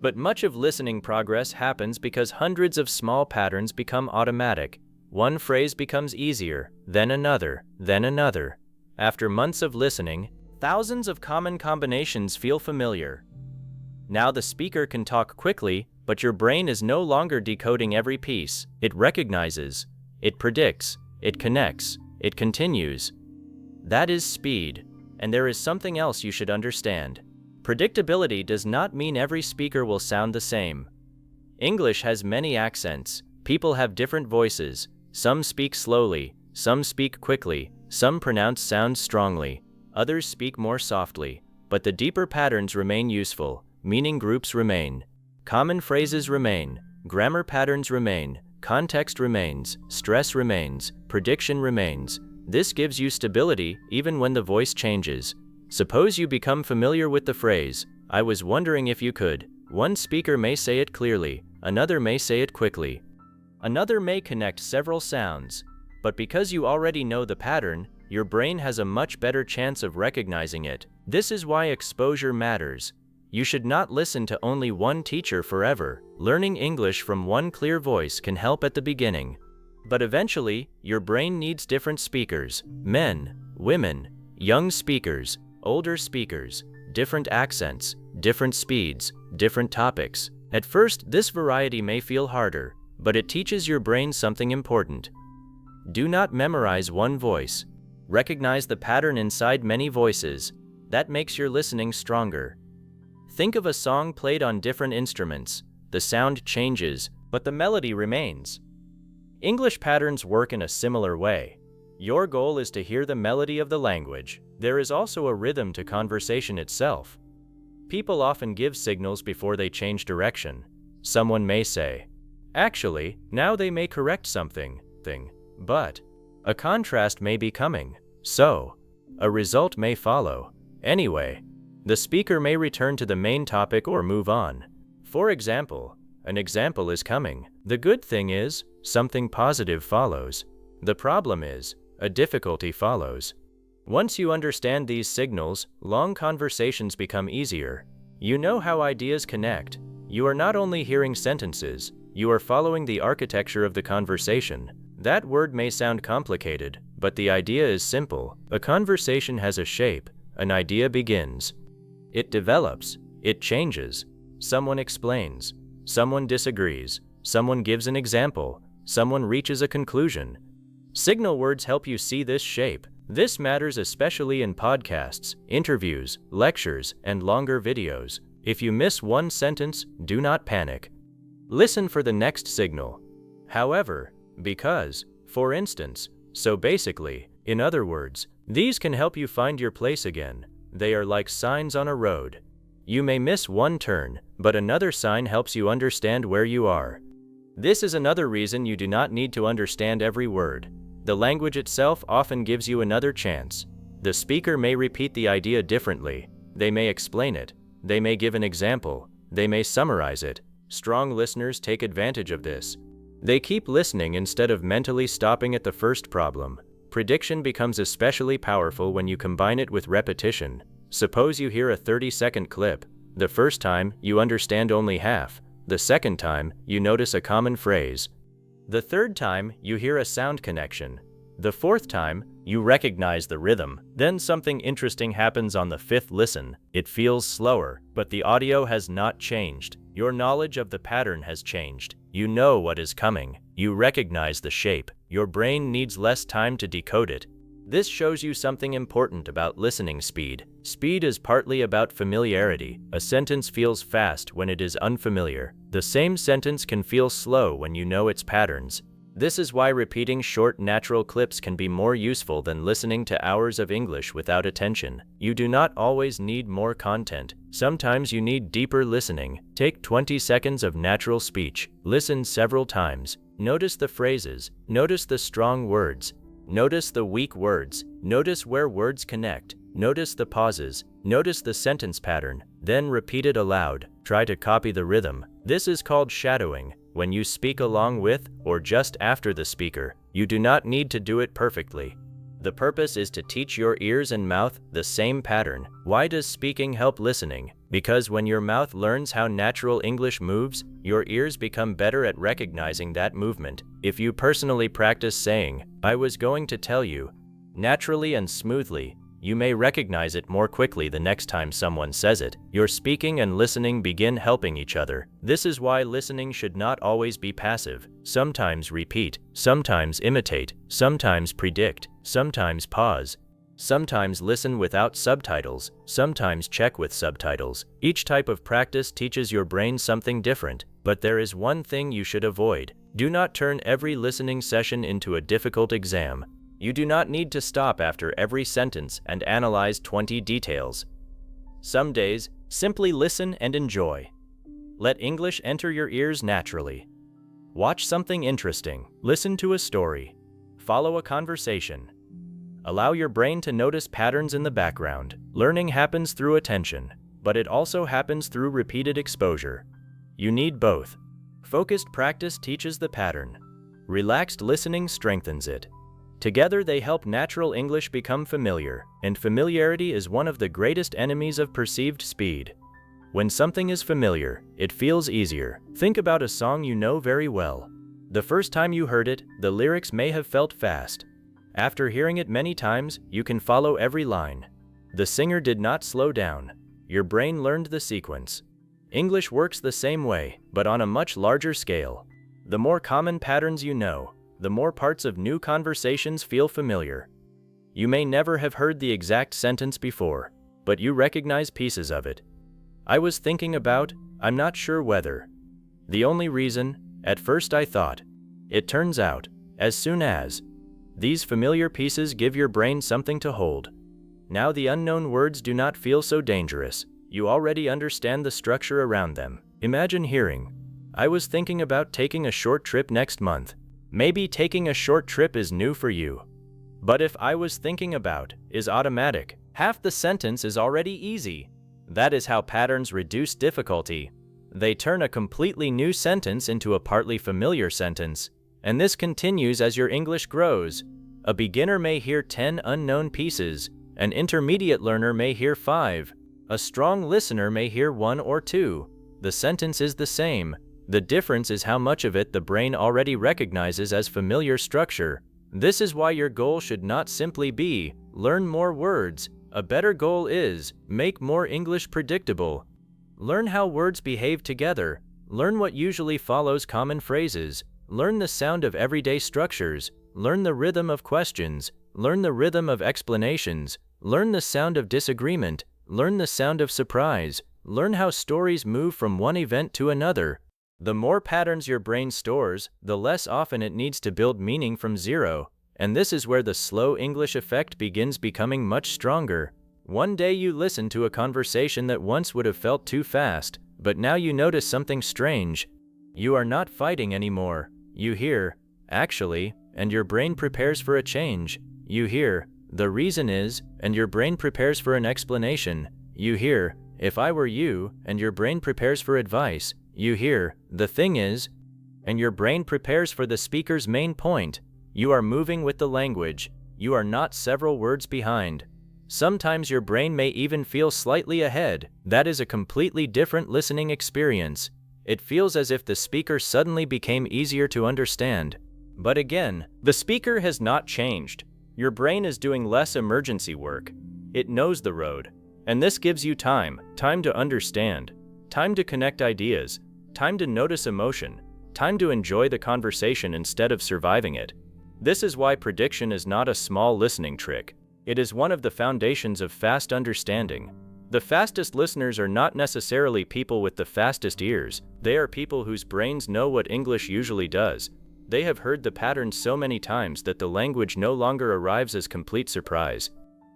S1: but much of listening progress happens because hundreds of small patterns become automatic. One phrase becomes easier, then another, then another. After months of listening, thousands of common combinations feel familiar. Now the speaker can talk quickly, but your brain is no longer decoding every piece. It recognizes, it predicts, it connects, it continues. That is speed. And there is something else you should understand. Predictability does not mean every speaker will sound the same. English has many accents. People have different voices. Some speak slowly, some speak quickly, some pronounce sounds strongly, others speak more softly. But the deeper patterns remain useful. Meaning groups remain. Common phrases remain. Grammar patterns remain. Context remains. Stress remains. Prediction remains. This gives you stability even when the voice changes. Suppose you become familiar with the phrase, I was wondering if you could. One speaker may say it clearly, another may say it quickly. Another may connect several sounds. But because you already know the pattern, your brain has a much better chance of recognizing it. This is why exposure matters. You should not listen to only one teacher forever. Learning English from one clear voice can help at the beginning. But eventually, your brain needs different speakers. Men, women, young speakers, older speakers, different accents, different speeds, different topics. At first, this variety may feel harder, but it teaches your brain something important. Do not memorize one voice. Recognize the pattern inside many voices. That makes your listening stronger. Think of a song played on different instruments. The sound changes, but the melody remains. English patterns work in a similar way. Your goal is to hear the melody of the language. There is also a rhythm to conversation itself. People often give signals before they change direction. Someone may say, actually, now they may correct something, but a contrast may be coming. So, a result may follow. Anyway, the speaker may return to the main topic or move on. For example, an example is coming. The good thing is, something positive follows. The problem is, a difficulty follows. Once you understand these signals, long conversations become easier. You know how ideas connect. You are not only hearing sentences, you are following the architecture of the conversation. That word may sound complicated, but the idea is simple. A conversation has a shape, an idea begins. It develops, it changes. Someone explains, someone disagrees, someone gives an example, someone reaches a conclusion. Signal words help you see this shape. This matters especially in podcasts, interviews, lectures, and longer videos. If you miss one sentence, do not panic. Listen for the next signal. However, because, for instance, so basically, in other words, these can help you find your place again. They are like signs on a road. You may miss one turn, but another sign helps you understand where you are. This is another reason you do not need to understand every word. The language itself often gives you another chance. The speaker may repeat the idea differently. They may explain it. They may give an example. They may summarize it. Strong listeners take advantage of this. They keep listening instead of mentally stopping at the first problem. Prediction becomes especially powerful when you combine it with repetition. Suppose you hear a 30-second clip. The first time, you understand only half. The second time, you notice a common phrase. The third time, you hear a sound connection. The fourth time, you recognize the rhythm. Then something interesting happens on the fifth listen. It feels slower, but the audio has not changed. Your knowledge of the pattern has changed. You know what is coming. You recognize the shape. Your brain needs less time to decode it. This shows you something important about listening speed. Speed is partly about familiarity. A sentence feels fast when it is unfamiliar. The same sentence can feel slow when you know its patterns. This is why repeating short, natural clips can be more useful than listening to hours of English without attention. You do not always need more content. Sometimes you need deeper listening. Take 20 seconds of natural speech. Listen several times. Notice the phrases. Notice the strong words. Notice the weak words. Notice where words connect. Notice the pauses. Notice the sentence pattern. Then repeat it aloud. Try to copy the rhythm. This is called shadowing. When you speak along with or just after the speaker, you do not need to do it perfectly. The purpose is to teach your ears and mouth the same pattern. Why does speaking help listening? Because when your mouth learns how natural English moves, your ears become better at recognizing that movement. If you personally practice saying, "I was going to tell you," naturally and smoothly, you may recognize it more quickly the next time someone says it. Your speaking and listening begin helping each other. This is why listening should not always be passive. Sometimes repeat, sometimes imitate, sometimes predict, sometimes pause. Sometimes listen without subtitles, sometimes check with subtitles. Each type of practice teaches your brain something different, but there is one thing you should avoid. Do not turn every listening session into a difficult exam. You do not need to stop after every sentence and analyze 20 details. Some days, simply listen and enjoy. Let English enter your ears naturally. Watch something interesting, listen to a story, follow a conversation. Allow your brain to notice patterns in the background. Learning happens through attention, but it also happens through repeated exposure. You need both. Focused practice teaches the pattern. Relaxed listening strengthens it. Together they help natural English become familiar, and familiarity is one of the greatest enemies of perceived speed. When something is familiar, it feels easier. Think about a song you know very well. The first time you heard it, the lyrics may have felt fast. After hearing it many times, you can follow every line. The singer did not slow down. Your brain learned the sequence. English works the same way, but on a much larger scale. The more common patterns you know, the more parts of new conversations feel familiar. You may never have heard the exact sentence before, but you recognize pieces of it. I was thinking about, I'm not sure whether. The only reason, at first I thought. It turns out, as soon as. These familiar pieces give your brain something to hold. Now the unknown words do not feel so dangerous. You already understand the structure around them. Imagine hearing, I was thinking about taking a short trip next month. Maybe taking a short trip is new for you. But if I was thinking about is automatic, half the sentence is already easy. That is how patterns reduce difficulty. They turn a completely new sentence into a partly familiar sentence, and this continues as your English grows. A beginner may hear 10 unknown pieces, an intermediate learner may hear 5, a strong listener may hear 1 or 2. The sentence is the same. The difference is how much of it the brain already recognizes as familiar structure. This is why your goal should not simply be, learn more words. A better goal is, make more English predictable. Learn how words behave together. Learn what usually follows common phrases. Learn the sound of everyday structures. Learn the rhythm of questions. Learn the rhythm of explanations. Learn the sound of disagreement. Learn the sound of surprise. Learn how stories move from one event to another. The more patterns your brain stores, the less often it needs to build meaning from zero. And this is where the slow English effect begins becoming much stronger. One day you listen to a conversation that once would have felt too fast, but now you notice something strange. You are not fighting anymore. You hear, actually, and your brain prepares for a change. You hear, the reason is, and your brain prepares for an explanation. You hear, if I were you, and your brain prepares for advice. You hear, the thing is, and your brain prepares for the speaker's main point. You are moving with the language. You are not several words behind. Sometimes your brain may even feel slightly ahead. That is a completely different listening experience. It feels as if the speaker suddenly became easier to understand. But again, the speaker has not changed. Your brain is doing less emergency work. It knows the road. And this gives you time to understand, time to connect ideas, time to notice emotion, time to enjoy the conversation instead of surviving it. This is why prediction is not a small listening trick. It is one of the foundations of fast understanding. The fastest listeners are not necessarily people with the fastest ears. They are people whose brains know what English usually does. They have heard the patterns so many times that the language no longer arrives as complete surprise.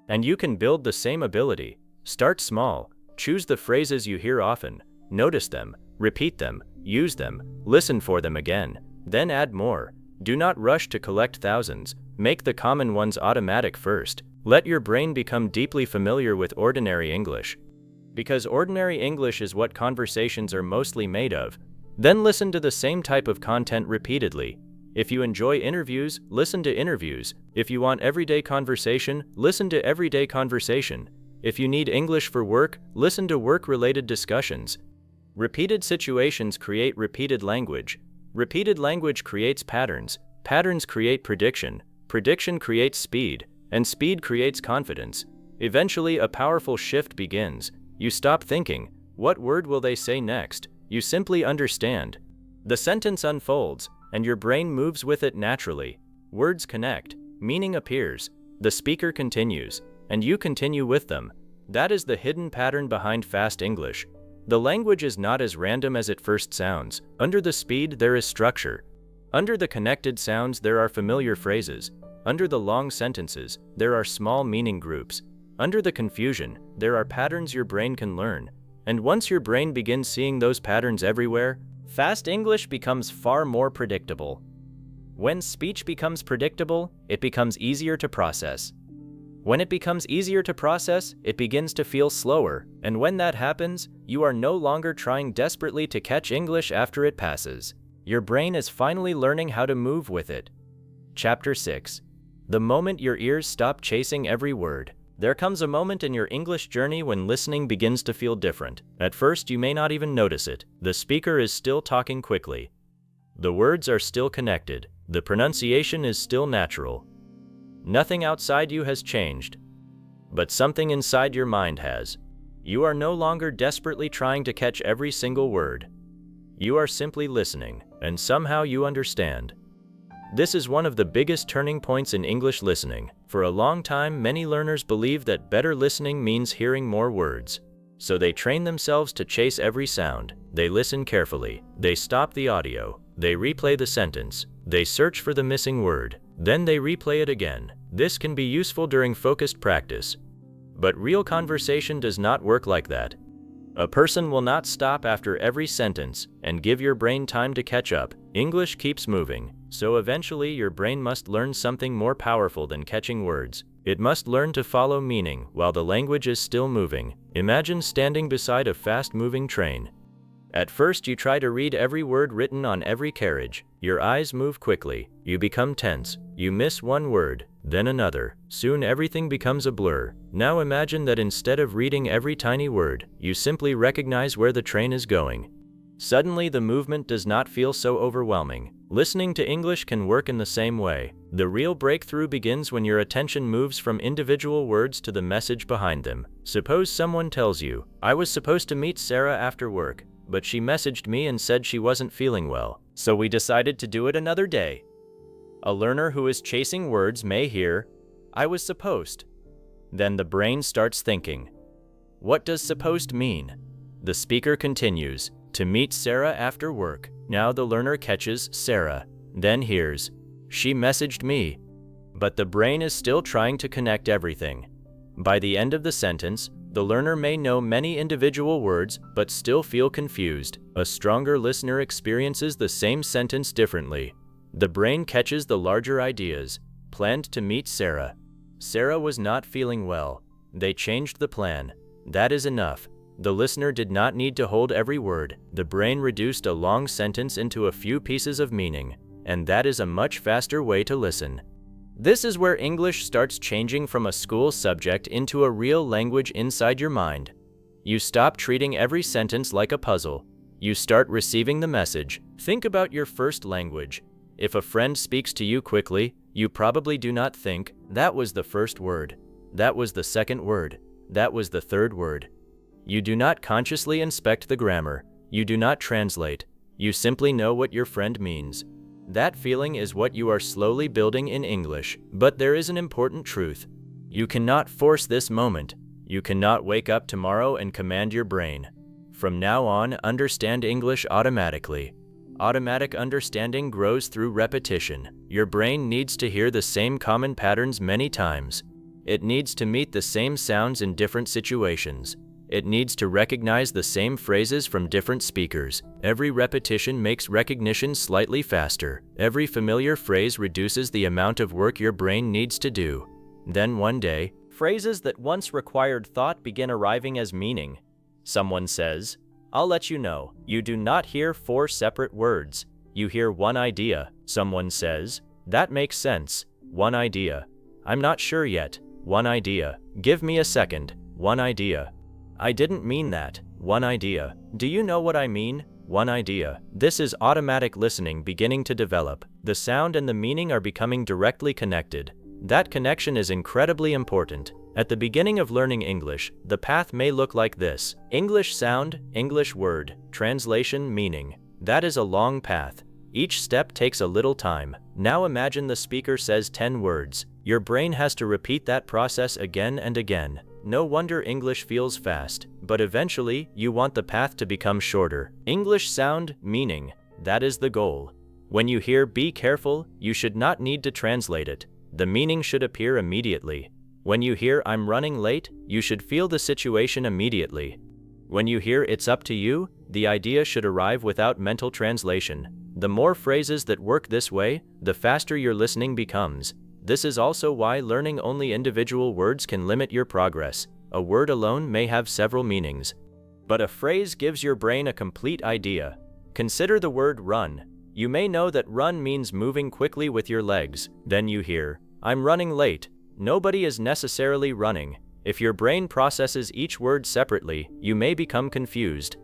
S1: And you can build the same ability. Start small. Choose the phrases you hear often. Notice them. Repeat them. Use them. Listen for them again. Then add more. Do not rush to collect thousands. Make the common ones automatic first. Let your brain become deeply familiar with ordinary English. Because ordinary English is what conversations are mostly made of. Then listen to the same type of content repeatedly. If you enjoy interviews, listen to interviews. If you want everyday conversation, listen to everyday conversation. If you need English for work, listen to work-related discussions. Repeated situations create repeated language. Repeated language creates patterns. Patterns create prediction. Prediction creates speed. And speed creates confidence. Eventually, a powerful shift begins. You stop thinking, what word will they say next? You simply understand. The sentence unfolds, and your brain moves with it naturally. Words connect, meaning appears, the speaker continues, and you continue with them. That is the hidden pattern behind fast English. The language is not as random as it first sounds. Under the speed, there is structure. Under the connected sounds, there are familiar phrases. Under the long sentences, there are small meaning groups. Under the confusion, there are patterns your brain can learn. And once your brain begins seeing those patterns everywhere, fast English becomes far more predictable. When speech becomes predictable, it becomes easier to process. When it becomes easier to process, it begins to feel slower. And when that happens, you are no longer trying desperately to catch English after it passes. Your brain is finally learning how to move with it. Chapter 6. The moment your ears stop chasing every word. There comes a moment in your English journey when listening begins to feel different. At first, you may not even notice it. The speaker is still talking quickly. The words are still connected. The pronunciation is still natural. Nothing outside you has changed. But something inside your mind has. You are no longer desperately trying to catch every single word. You are simply listening, and somehow you understand. This is one of the biggest turning points in English listening. For a long time, many learners believe that better listening means hearing more words. So they train themselves to chase every sound. They listen carefully. They stop the audio. They replay the sentence. They search for the missing word. Then they replay it again. This can be useful during focused practice. But real conversation does not work like that. A person will not stop after every sentence and give your brain time to catch up. English keeps moving. So eventually your brain must learn something more powerful than catching words. It must learn to follow meaning while the language is still moving. Imagine standing beside a fast-moving train. At first you try to read every word written on every carriage. Your eyes move quickly. You become tense. You miss one word, then another. Soon everything becomes a blur. Now imagine that instead of reading every tiny word, you simply recognize where the train is going. Suddenly the movement does not feel so overwhelming. Listening to English can work in the same way. The real breakthrough begins when your attention moves from individual words to the message behind them. Suppose someone tells you, "I was supposed to meet Sarah after work, but she messaged me and said she wasn't feeling well, so we decided to do it another day." A learner who is chasing words may hear, "I was supposed." Then the brain starts thinking, "What does supposed mean?" The speaker continues, "To meet Sarah after work." Now the learner catches Sarah, then hears, "She messaged me." But the brain is still trying to connect everything. By the end of the sentence, the learner may know many individual words but still feel confused. A stronger listener experiences the same sentence differently. The brain catches the larger ideas. Planned to meet Sarah. Sarah was not feeling well. They changed the plan. That is enough. The listener did not need to hold every word. The brain reduced a long sentence into a few pieces of meaning, and that is a much faster way to listen. This is where English starts changing from a school subject into a real language inside your mind. You stop treating every sentence like a puzzle. You start receiving the message. Think about your first language. If a friend speaks to you quickly, you probably do not think, "That was the first word. That was the second word. That was the third word." You do not consciously inspect the grammar. You do not translate. You simply know what your friend means. That feeling is what you are slowly building in English. But there is an important truth. You cannot force this moment. You cannot wake up tomorrow and command your brain. From now on, understand English automatically. Automatic understanding grows through repetition. Your brain needs to hear the same common patterns many times. It needs to meet the same sounds in different situations. It needs to recognize the same phrases from different speakers. Every repetition makes recognition slightly faster. Every familiar phrase reduces the amount of work your brain needs to do. Then one day, phrases that once required thought begin arriving as meaning. Someone says, "I'll let you know." You do not hear 4 separate words. You hear one idea. Someone says, "That makes sense." One idea. "I'm not sure yet." One idea. "Give me a second." One idea. "I didn't mean that." One idea. "Do you know what I mean?" One idea. This is automatic listening beginning to develop. The sound and the meaning are becoming directly connected. That connection is incredibly important. At the beginning of learning English, the path may look like this: English sound, English word, translation, meaning. That is a long path. Each step takes a little time. Now imagine the speaker says 10 words. Your brain has to repeat that process again and again. No wonder English feels fast, but eventually you want the path to become shorter. English sound, meaning. That is the goal. When you hear "be careful," you should not need to translate it. The meaning should appear immediately. When you hear "I'm running late," you should feel the situation immediately. When you hear "it's up to you," the idea should arrive without mental translation. The more phrases that work this way, the faster your listening becomes. This is also why learning only individual words can limit your progress. A word alone may have several meanings, but a phrase gives your brain a complete idea. Consider the word run. You may know that run means moving quickly with your legs. Then you hear, "I'm running late." Nobody is necessarily running. If your brain processes each word separately, you may become confused.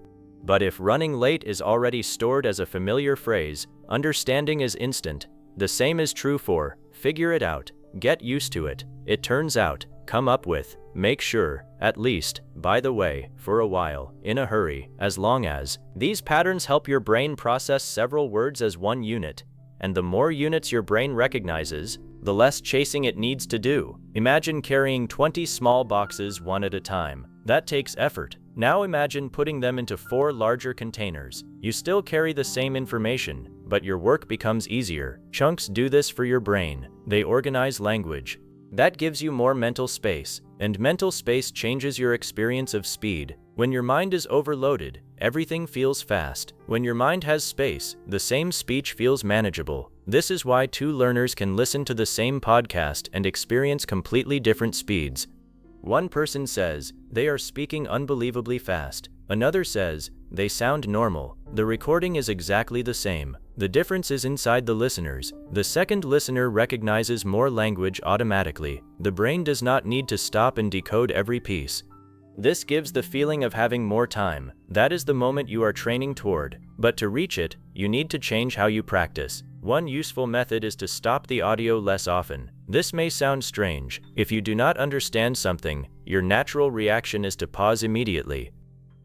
S1: But if running late is already stored as a familiar phrase, understanding is instant. The same is true for figure it out, get used to it, it turns out, come up with, make sure, at least, by the way, for a while, in a hurry, as long as. These patterns help your brain process several words as one unit, and the more units your brain recognizes, the less chasing it needs to do. Imagine carrying 20 small boxes one at a time. That takes effort. Now imagine putting them into 4 larger containers. You still carry the same information, but your work becomes easier. Chunks do this for your brain. They organize language. That gives you more mental space, and mental space changes your experience of speed. When your mind is overloaded, everything feels fast. When your mind has space, the same speech feels manageable. This is why two learners can listen to the same podcast and experience completely different speeds. One person says, "They are speaking unbelievably fast." Another says, "They sound normal." The recording is exactly the same. The difference is inside the listeners. The second listener recognizes more language automatically. The brain does not need to stop and decode every piece. This gives the feeling of having more time. That is the moment you are training toward. But to reach it, you need to change how you practice. One useful method is to stop the audio less often. This may sound strange. If you do not understand something, your natural reaction is to pause immediately.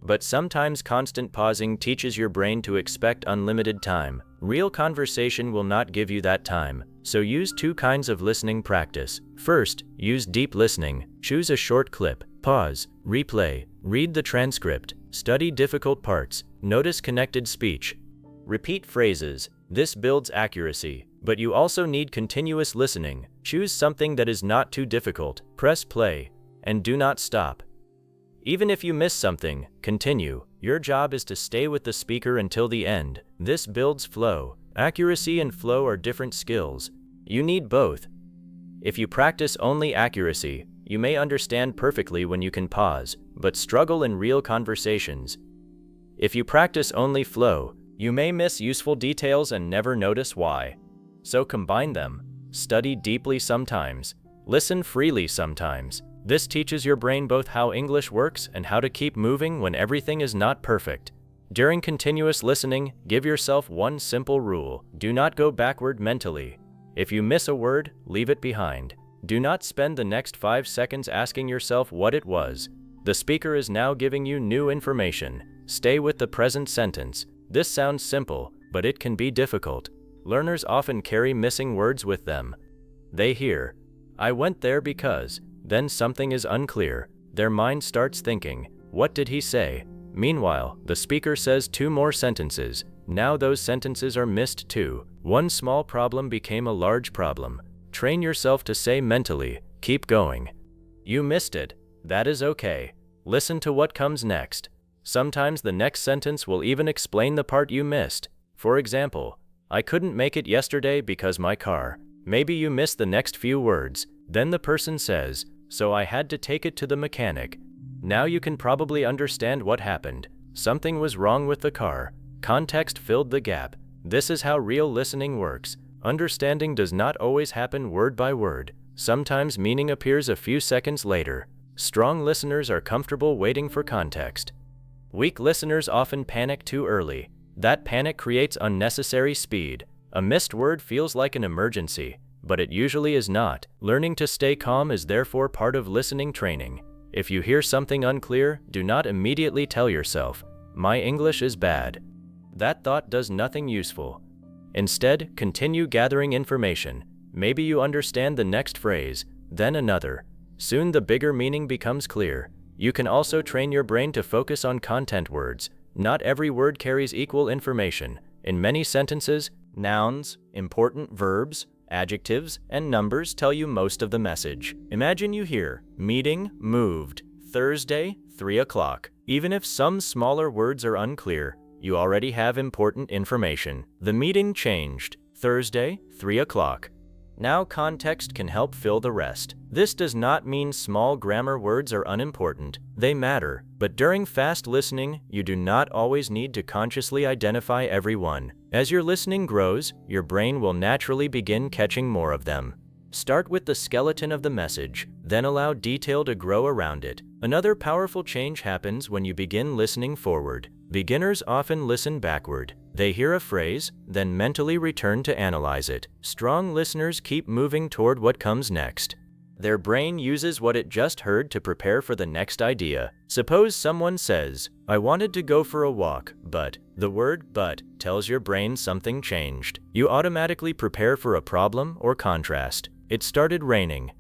S1: But sometimes constant pausing teaches your brain to expect unlimited time. Real conversation will not give you that time. So use two kinds of listening practice. First, use deep listening. Choose a short clip. Pause, replay, read the transcript, study difficult parts, notice connected speech. Repeat phrases. This builds accuracy. But you also need continuous listening. Choose something that is not too difficult. Press play, and do not stop. Even if you miss something, continue. Your job is to stay with the speaker until the end. This builds flow. Accuracy and flow are different skills. You need both. If you practice only accuracy, you may understand perfectly when you can pause, but struggle in real conversations. If you practice only flow, you may miss useful details and never notice why. So combine them. Study deeply sometimes. Listen freely sometimes. This teaches your brain both how English works and how to keep moving when everything is not perfect. During continuous listening, give yourself one simple rule. Do not go backward mentally. If you miss a word, leave it behind. Do not spend the next 5 seconds asking yourself what it was. The speaker is now giving you new information. Stay with the present sentence. This sounds simple, but it can be difficult. Learners often carry missing words with them. They hear, "I went there because," then something is unclear. Their mind starts thinking, "What did he say?" Meanwhile, the speaker says 2 more sentences. Now those sentences are missed too. One small problem became a large problem. Train yourself to say mentally, "Keep going." You missed it. That is okay. Listen to what comes next. Sometimes the next sentence will even explain the part you missed. For example, "I couldn't make it yesterday because my car." Maybe you missed the next few words. Then the person says, "So I had to take it to the mechanic." Now you can probably understand what happened. Something was wrong with the car. Context filled the gap. This is how real listening works. Understanding does not always happen word by word. Sometimes meaning appears a few seconds later. Strong listeners are comfortable waiting for context. Weak listeners often panic too early. That panic creates unnecessary speed. A missed word feels like an emergency, but it usually is not. Learning to stay calm is therefore part of listening training. If you hear something unclear, do not immediately tell yourself, "My English is bad." That thought does nothing useful. Instead, continue gathering information. Maybe you understand the next phrase, then another. Soon the bigger meaning becomes clear. You can also train your brain to focus on content words. Not every word carries equal information. In many sentences, nouns, important verbs, adjectives, and numbers tell you most of the message. Imagine you hear, "Meeting moved, Thursday, 3 o'clock." Even if some smaller words are unclear, you already have important information. The meeting changed, Thursday, 3 o'clock. Now context can help fill the rest. This does not mean small grammar words are unimportant. They matter, but during fast listening, you do not always need to consciously identify every one. As your listening grows, your brain will naturally begin catching more of them. Start with the skeleton of the message, then allow detail to grow around it. Another powerful change happens when you begin listening forward. Beginners often listen backward. They hear a phrase, then mentally return to analyze it. Strong listeners keep moving toward what comes next. Their brain uses what it just heard to prepare for the next idea. Suppose someone says, "I wanted to go for a walk, but," the word "but" tells your brain something changed. You automatically prepare for a problem or contrast. It started raining.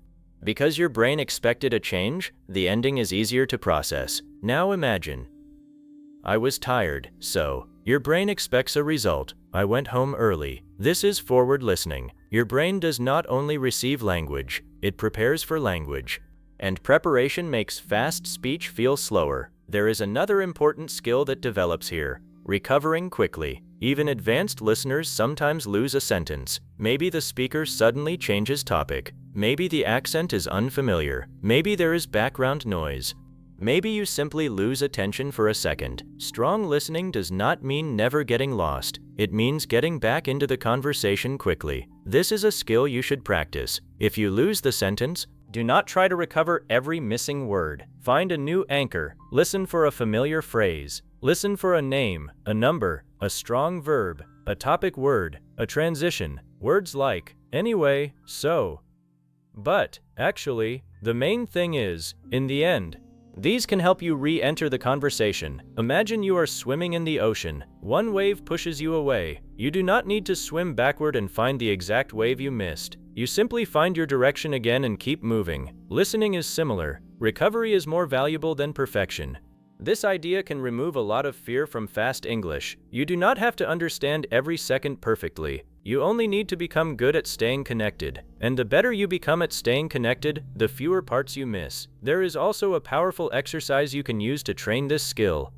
S1: Because your brain expected a change, the ending is easier to process. Now imagine, "I was tired, so," your brain expects a result. "I went home early." This is forward listening. Your brain does not only receive language, it prepares for language. And preparation makes fast speech feel slower. There is another important skill that develops here: recovering quickly. Even advanced listeners sometimes lose a sentence. Maybe the speaker suddenly changes topic. Maybe the accent is unfamiliar. Maybe there is background noise. Maybe you simply lose attention for a second. Strong listening does not mean never getting lost. It means getting back into the conversation quickly. This is a skill you should practice. If you lose the sentence, do not try to recover every missing word. Find a new anchor. Listen for a familiar phrase. Listen for a name, a number, a strong verb, a topic word, a transition. Words like anyway, so, but, actually. The main thing is, in the end. These can help you re-enter the conversation. Imagine you are swimming in the ocean. One wave pushes you away. You do not need to swim backward and find the exact wave you missed. You simply find your direction again and keep moving. Listening is similar. Recovery is more valuable than perfection. This idea can remove a lot of fear from fast English. You do not have to understand every second perfectly. You only need to become good at staying connected. And the better you become at staying connected, the fewer parts you miss. There is also a powerful exercise you can use to train this skill.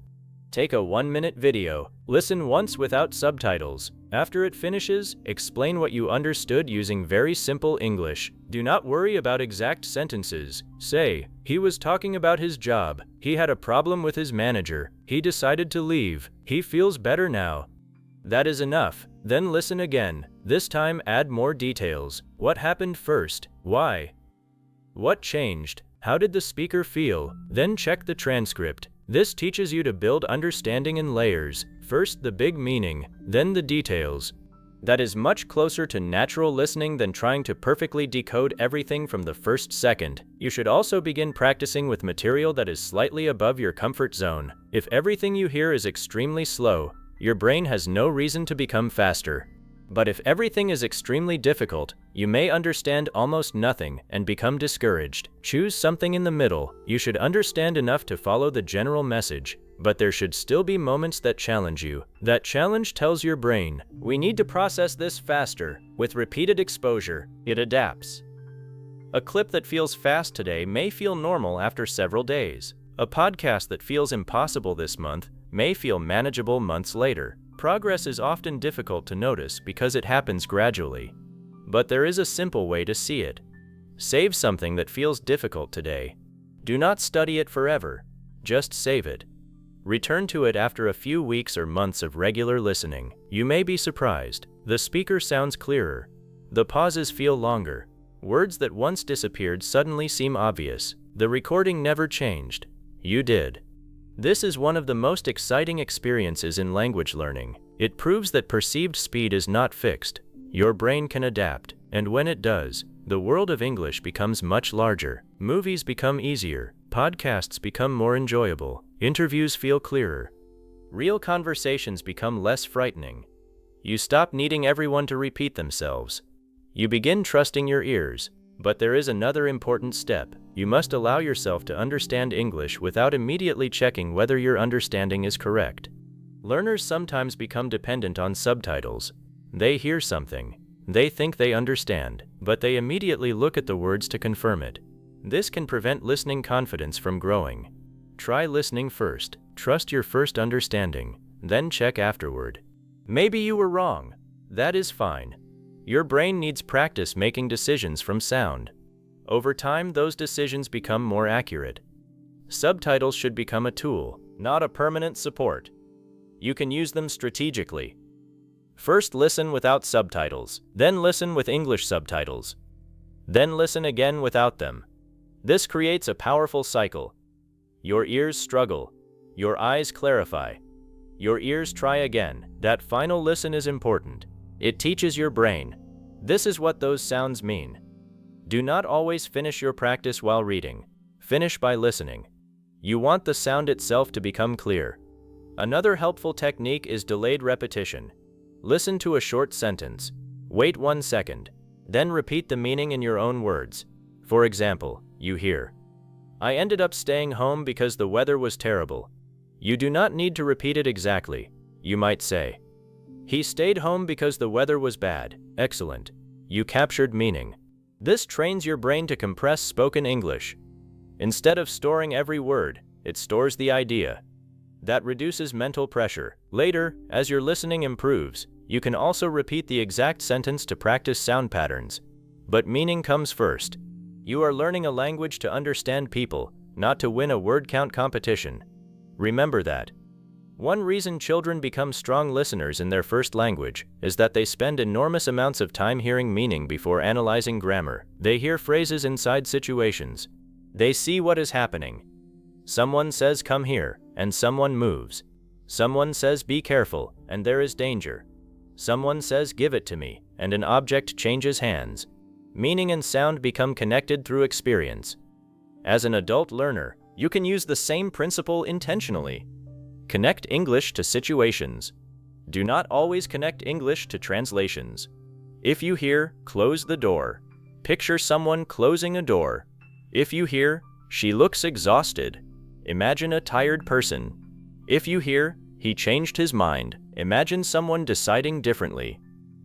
S1: Take a 1-minute video. Listen once without subtitles. After it finishes, explain what you understood using very simple English. Do not worry about exact sentences. Say, he was talking about his job. He had a problem with his manager. He decided to leave. He feels better now. That is enough. Then listen again. This time add more details. What happened first? Why? What changed? How did the speaker feel? Then check the transcript. This teaches you to build understanding in layers. First the big meaning, then the details. That is much closer to natural listening than trying to perfectly decode everything from the first second. You should also begin practicing with material that is slightly above your comfort zone. If everything you hear is extremely slow, your brain has no reason to become faster. But if everything is extremely difficult, you may understand almost nothing and become discouraged. Choose something in the middle. You should understand enough to follow the general message, but there should still be moments that challenge you. That challenge tells your brain, we need to process this faster. With repeated exposure, it adapts. A clip that feels fast today may feel normal after several days. A podcast that feels impossible this month may feel manageable months later. Progress is often difficult to notice because it happens gradually. But there is a simple way to see it. Save something that feels difficult today. Do not study it forever. Just save it. Return to it after a few weeks or months of regular listening. You may be surprised. The speaker sounds clearer. The pauses feel longer. Words that once disappeared suddenly seem obvious. The recording never changed. You did. This is one of the most exciting experiences in language learning. It proves that perceived speed is not fixed. Your brain can adapt, and when it does, the world of English becomes much larger. Movies become easier. Podcasts become more enjoyable. Interviews feel clearer. Real conversations become less frightening. You stop needing everyone to repeat themselves. You begin trusting your ears. But there is another important step. You must allow yourself to understand English without immediately checking whether your understanding is correct. Learners sometimes become dependent on subtitles. They hear something. They think they understand, but they immediately look at the words to confirm it. This can prevent listening confidence from growing. Try listening first. Trust your first understanding, then check afterward. Maybe you were wrong. That is fine. Your brain needs practice making decisions from sound. Over time, those decisions become more accurate. Subtitles should become a tool, not a permanent support. You can use them strategically. First listen without subtitles, then listen with English subtitles. Then listen again without them. This creates a powerful cycle. Your ears struggle. Your eyes clarify. Your ears try again. That final listen is important. It teaches your brain. This is what those sounds mean. Do not always finish your practice while reading. Finish by listening. You want the sound itself to become clear. Another helpful technique is delayed repetition. Listen to a short sentence. Wait 1 second. Then repeat the meaning in your own words. For example, you hear, I ended up staying home because the weather was terrible. You do not need to repeat it exactly. You might say, he stayed home because the weather was bad. Excellent. You captured meaning. This trains your brain to compress spoken English. Instead of storing every word, it stores the idea. That reduces mental pressure. Later, as your listening improves, you can also repeat the exact sentence to practice sound patterns. But meaning comes first. You are learning a language to understand people, not to win a word count competition. Remember that. One reason children become strong listeners in their first language is that they spend enormous amounts of time hearing meaning before analyzing grammar. They hear phrases inside situations. They see what is happening. Someone says, "Come here," and someone moves. Someone says, "Be careful," and there is danger. Someone says, "Give it to me," and an object changes hands. Meaning and sound become connected through experience. As an adult learner, you can use the same principle intentionally. Connect English to situations. Do not always connect English to translations. If you hear, "Close the door," picture someone closing a door. If you hear, "She looks exhausted," imagine a tired person. If you hear, "He changed his mind," imagine someone deciding differently.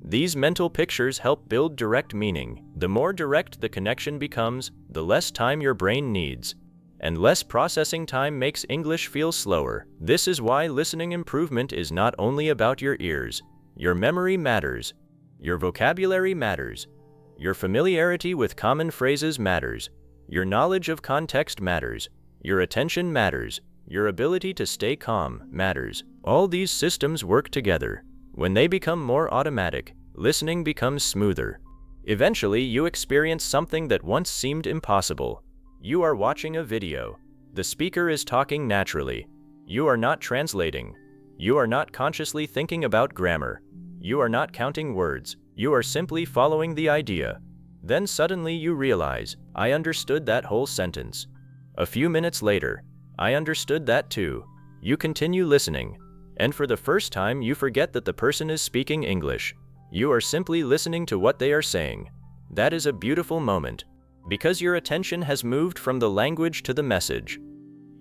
S1: These mental pictures help build direct meaning. The more direct the connection becomes, the less time your brain needs. And less processing time makes English feel slower. This is why listening improvement is not only about your ears. Your memory matters. Your vocabulary matters. Your familiarity with common phrases matters. Your knowledge of context matters. Your attention matters. Your ability to stay calm matters. All these systems work together. When they become more automatic, listening becomes smoother. Eventually, you experience something that once seemed impossible. You are watching a video. The speaker is talking naturally. You are not translating. You are not consciously thinking about grammar. You are not counting words. You are simply following the idea. Then suddenly you realize, "I understood that whole sentence." A few minutes later, "I understood that too." You continue listening, and for the first time you forget that the person is speaking English. You are simply listening to what they are saying. That is a beautiful moment, because your attention has moved from the language to the message.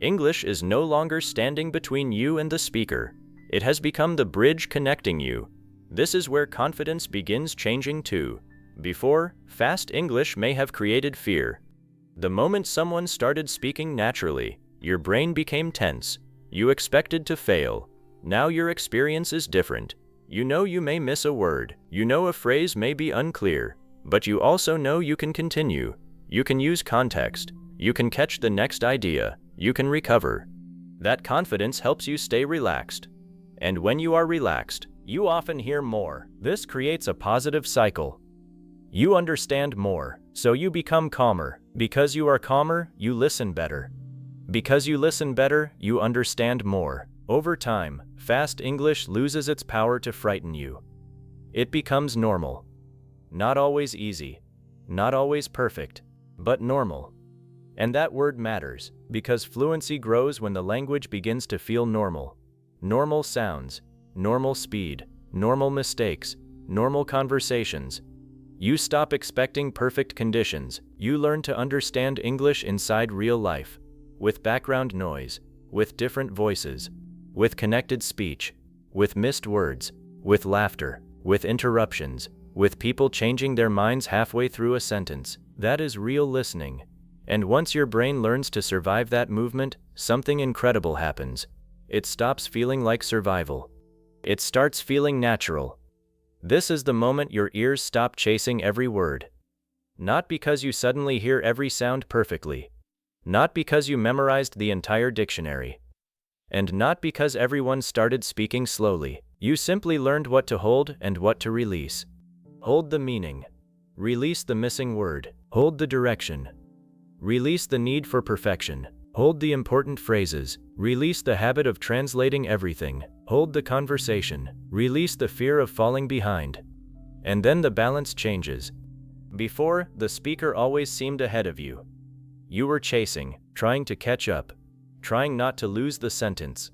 S1: English is no longer standing between you and the speaker. It has become the bridge connecting you. This is where confidence begins changing too. Before, fast English may have created fear. The moment someone started speaking naturally, your brain became tense. You expected to fail. Now your experience is different. You know you may miss a word. You know a phrase may be unclear. But you also know you can continue. You can use context. You can catch the next idea. You can recover. That confidence helps you stay relaxed. And when you are relaxed, you often hear more. This creates a positive cycle. You understand more, so you become calmer. Because you are calmer, you listen better. Because you listen better, you understand more. Over time, fast English loses its power to frighten you. It becomes normal. Not always easy. Not always perfect. But normal. And that word matters, because fluency grows when the language begins to feel normal. Normal sounds, normal speed, normal mistakes, normal conversations. You stop expecting perfect conditions. You learn to understand English inside real life, with background noise, with different voices, with connected speech, with missed words, with laughter, with interruptions, with people changing their minds halfway through a sentence. That is real listening. And once your brain learns to survive that movement, something incredible happens. It stops feeling like survival. It starts feeling natural. This is the moment your ears stop chasing every word. Not because you suddenly hear every sound perfectly. Not because you memorized the entire dictionary. And not because everyone started speaking slowly. You simply learned what to hold and what to release. Hold the meaning. Release the missing word. Hold the direction. Release the need for perfection. Hold the important phrases. Release the habit of translating everything. Hold the conversation. Release the fear of falling behind. And then the balance changes. Before, the speaker always seemed ahead of you. You were chasing, trying to catch up, trying not to lose the sentence.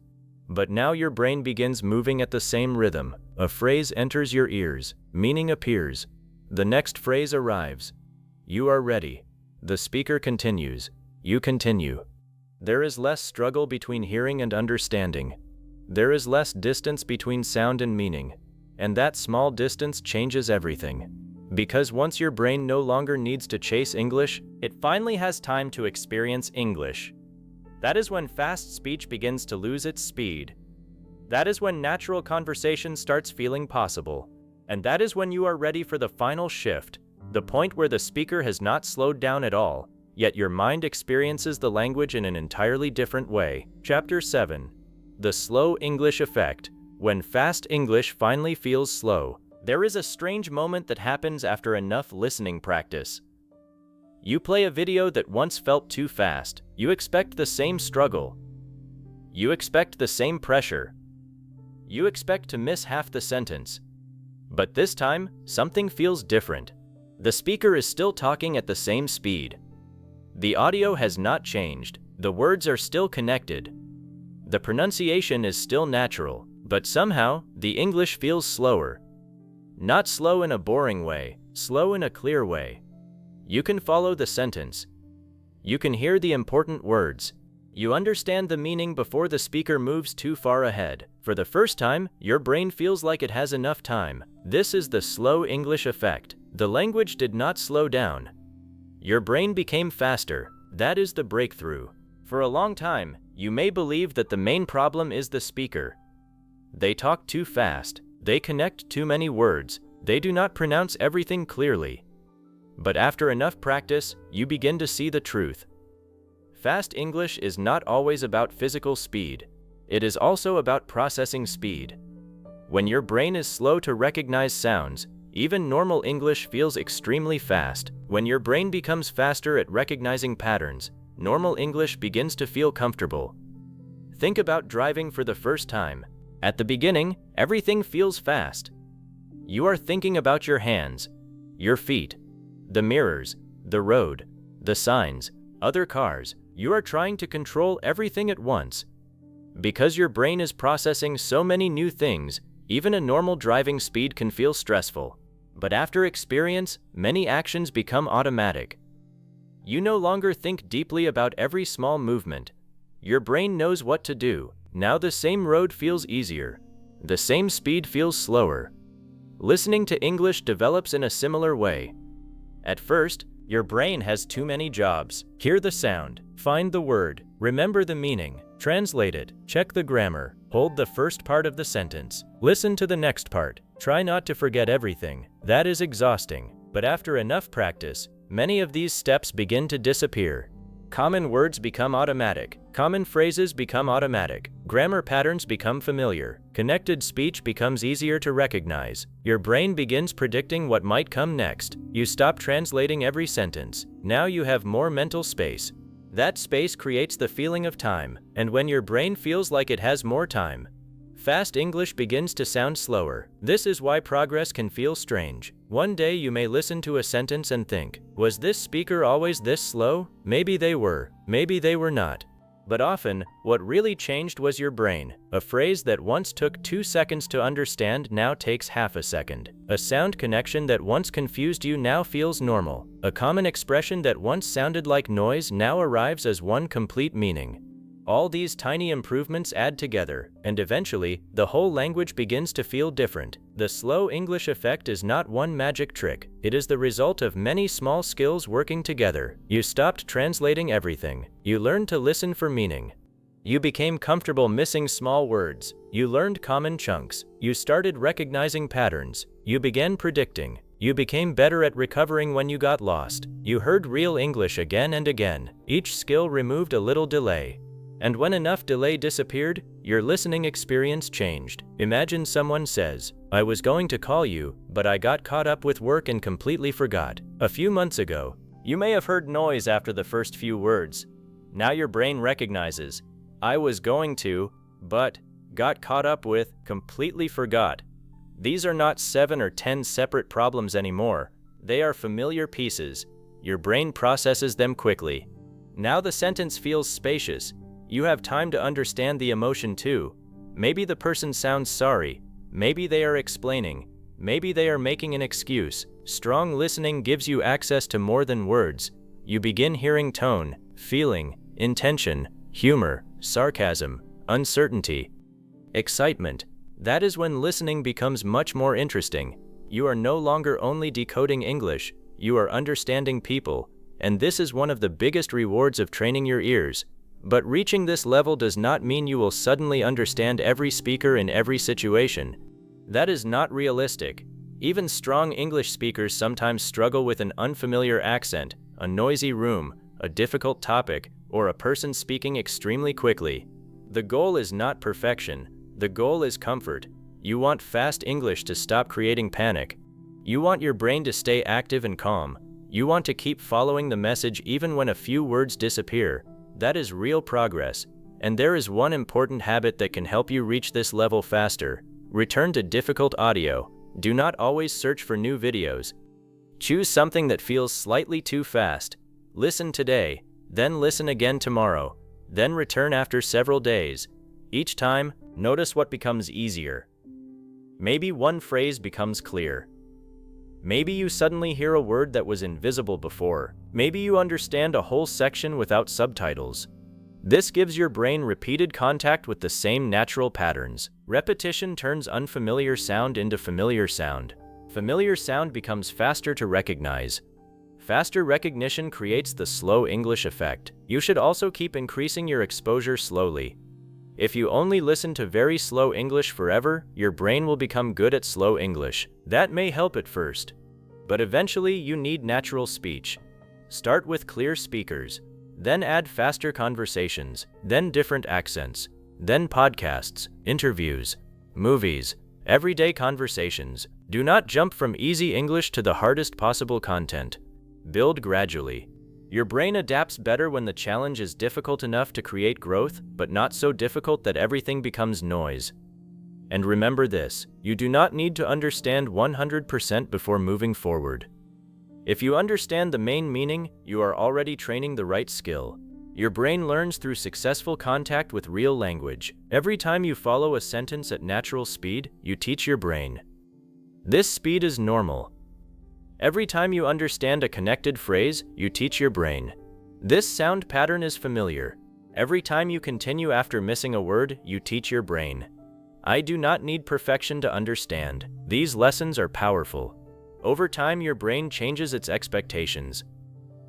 S1: But now your brain begins moving at the same rhythm. A phrase enters your ears. Meaning appears. The next phrase arrives. You are ready. The speaker continues. You continue. There is less struggle between hearing and understanding. There is less distance between sound and meaning. And that small distance changes everything. Because once your brain no longer needs to chase English, it finally has time to experience English. That is when fast speech begins to lose its speed. That is when natural conversation starts feeling possible. And that is when you are ready for the final shift, the point where the speaker has not slowed down at all, yet your mind experiences the language in an entirely different way. Chapter 7. The Slow English Effect. When fast English finally feels slow. There is a strange moment that happens after enough listening practice. You play a video that once felt too fast. You expect the same struggle. You expect the same pressure. You expect to miss half the sentence. But this time, something feels different. The speaker is still talking at the same speed. The audio has not changed. The words are still connected. The pronunciation is still natural, but somehow, the English feels slower. Not slow in a boring way, slow in a clear way. You can follow the sentence. You can hear the important words. You understand the meaning before the speaker moves too far ahead. For the first time, your brain feels like it has enough time. This is the slow English effect. The language did not slow down. Your brain became faster. That is the breakthrough. For a long time, you may believe that the main problem is the speaker. They talk too fast. They connect too many words. They do not pronounce everything clearly. But after enough practice, you begin to see the truth. Fast English is not always about physical speed. It is also about processing speed. When your brain is slow to recognize sounds, even normal English feels extremely fast. When your brain becomes faster at recognizing patterns, normal English begins to feel comfortable. Think about driving for the first time. At the beginning, everything feels fast. You are thinking about your hands, your feet, the mirrors, the road, the signs, other cars. You are trying to control everything at once. Because your brain is processing so many new things, even a normal driving speed can feel stressful. But after experience, many actions become automatic. You no longer think deeply about every small movement. Your brain knows what to do. Now the same road feels easier. The same speed feels slower. Listening to English develops in a similar way. At first, your brain has too many jobs. Hear the sound, find the word, remember the meaning, translate it, check the grammar, hold the first part of the sentence, listen to the next part. Try not to forget everything. That is exhausting. But after enough practice, many of these steps begin to disappear. Common words become automatic. Common phrases become automatic. Grammar patterns become familiar. Connected speech becomes easier to recognize. Your brain begins predicting what might come next. You stop translating every sentence. Now you have more mental space. That space creates the feeling of time. And when your brain feels like it has more time, fast English begins to sound slower. This is why progress can feel strange. One day you may listen to a sentence and think, was this speaker always this slow? Maybe they were. Maybe they were not. But often, what really changed was your brain. A phrase that once took 2 seconds to understand now takes half a second. A sound connection that once confused you now feels normal. A common expression that once sounded like noise now arrives as one complete meaning. All these tiny improvements add together, and eventually, the whole language begins to feel different. The slow English effect is not one magic trick. It is the result of many small skills working together. You stopped translating everything. You learned to listen for meaning. You became comfortable missing small words. You learned common chunks. You started recognizing patterns. You began predicting. You became better at recovering when you got lost. You heard real English again and again. Each skill removed a little delay. And when enough delay disappeared, your listening experience changed. Imagine someone says, I was going to call you, but I got caught up with work and completely forgot. A few months ago, you may have heard noise after the first few words. Now your brain recognizes, I was going to, but, got caught up with, completely forgot. These are not 7 or 10 separate problems anymore. They are familiar pieces. Your brain processes them quickly. Now the sentence feels spacious. You have time to understand the emotion too. Maybe the person sounds sorry. Maybe they are explaining. Maybe they are making an excuse. Strong listening gives you access to more than words. You begin hearing tone, feeling, intention, humor, sarcasm, uncertainty, excitement. That is when listening becomes much more interesting. You are no longer only decoding English, you are understanding people. And this is one of the biggest rewards of training your ears. But reaching this level does not mean you will suddenly understand every speaker in every situation. That is not realistic. Even strong English speakers sometimes struggle with an unfamiliar accent, a noisy room, a difficult topic, or a person speaking extremely quickly. The goal is not perfection. The goal is comfort. You want fast English to stop creating panic. You want your brain to stay active and calm. You want to keep following the message even when a few words disappear. That is real progress. And there is one important habit that can help you reach this level faster. Return to difficult audio. Do not always search for new videos. Choose something that feels slightly too fast. Listen today, then listen again tomorrow, then return after several days. Each time, notice what becomes easier. Maybe one phrase becomes clear. Maybe you suddenly hear a word that was invisible before. Maybe you understand a whole section without subtitles. This gives your brain repeated contact with the same natural patterns. Repetition turns unfamiliar sound into familiar sound. Familiar sound becomes faster to recognize. Faster recognition creates the slow English effect. You should also keep increasing your exposure slowly. If you only listen to very slow English forever, your brain will become good at slow English. That may help at first, but eventually you need natural speech. Start with clear speakers, then add faster conversations, then different accents, then podcasts, interviews, movies, everyday conversations. Do not jump from easy English to the hardest possible content. Build gradually. Your brain adapts better when the challenge is difficult enough to create growth, but not so difficult that everything becomes noise. And remember this, you do not need to understand 100% before moving forward. If you understand the main meaning, you are already training the right skill. Your brain learns through successful contact with real language. Every time you follow a sentence at natural speed, you teach your brain. This speed is normal. Every time you understand a connected phrase, you teach your brain. This sound pattern is familiar. Every time you continue after missing a word, you teach your brain. I do not need perfection to understand. These lessons are powerful. Over time, your brain changes its expectations.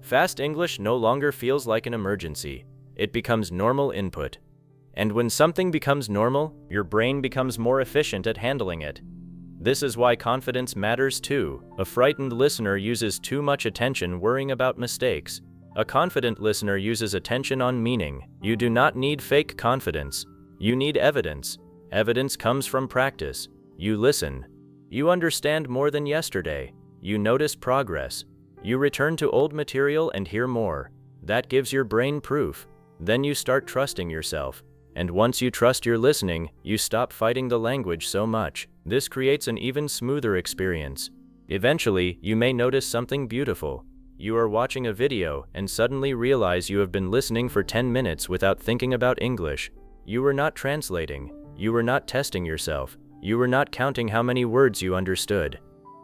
S1: Fast English no longer feels like an emergency. It becomes normal input. And when something becomes normal, your brain becomes more efficient at handling it. This is why confidence matters too. A frightened listener uses too much attention worrying about mistakes. A confident listener uses attention on meaning. You do not need fake confidence. You need evidence. Evidence comes from practice. You listen. You understand more than yesterday. You notice progress. You return to old material and hear more. That gives your brain proof. Then you start trusting yourself. And once you trust your listening, you stop fighting the language so much. This creates an even smoother experience. Eventually, you may notice something beautiful. You are watching a video and suddenly realize you have been listening for 10 minutes without thinking about English. You were not translating. You were not testing yourself. You were not counting how many words you understood.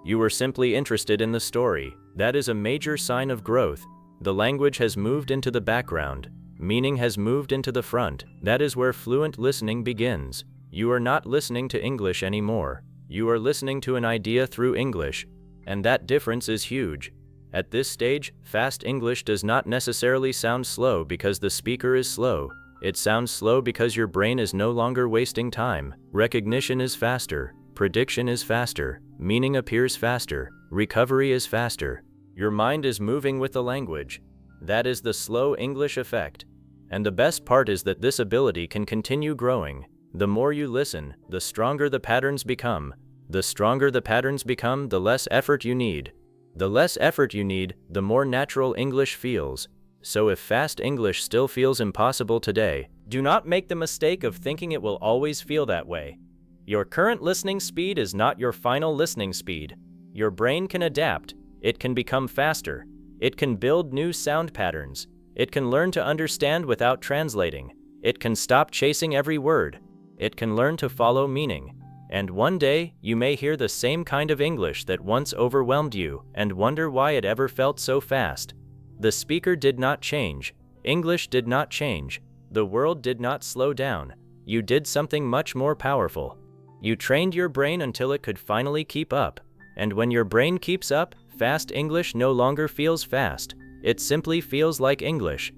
S1: You were simply interested in the story. That is a major sign of growth. The language has moved into the background. Meaning has moved into the front. That is where fluent listening begins. You are not listening to English anymore. You are listening to an idea through English. And that difference is huge. At this stage, fast English does not necessarily sound slow because the speaker is slow. It sounds slow because your brain is no longer wasting time. Recognition is faster. Prediction is faster. Meaning appears faster. Recovery is faster. Your mind is moving with the language. That is the slow English effect. And the best part is that this ability can continue growing. The more you listen, the stronger the patterns become. The stronger the patterns become, the less effort you need. The less effort you need, the more natural English feels. So if fast English still feels impossible today, do not make the mistake of thinking it will always feel that way. Your current listening speed is not your final listening speed. Your brain can adapt. It can become faster. It can build new sound patterns. It can learn to understand without translating. It can stop chasing every word. It can learn to follow meaning. And one day, you may hear the same kind of English that once overwhelmed you and wonder why it ever felt so fast. The speaker did not change. English did not change. The world did not slow down. You did something much more powerful. You trained your brain until it could finally keep up. And when your brain keeps up, fast English no longer feels fast. It simply feels like English.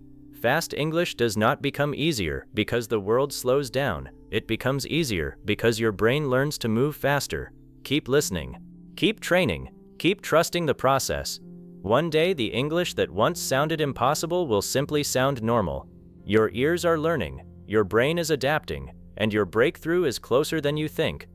S1: Fast English does not become easier because the world slows down. It becomes easier because your brain learns to move faster. Keep listening. Keep training. Keep trusting the process. One day, the English that once sounded impossible will simply sound normal. Your ears are learning, your brain is adapting, and your breakthrough is closer than you think.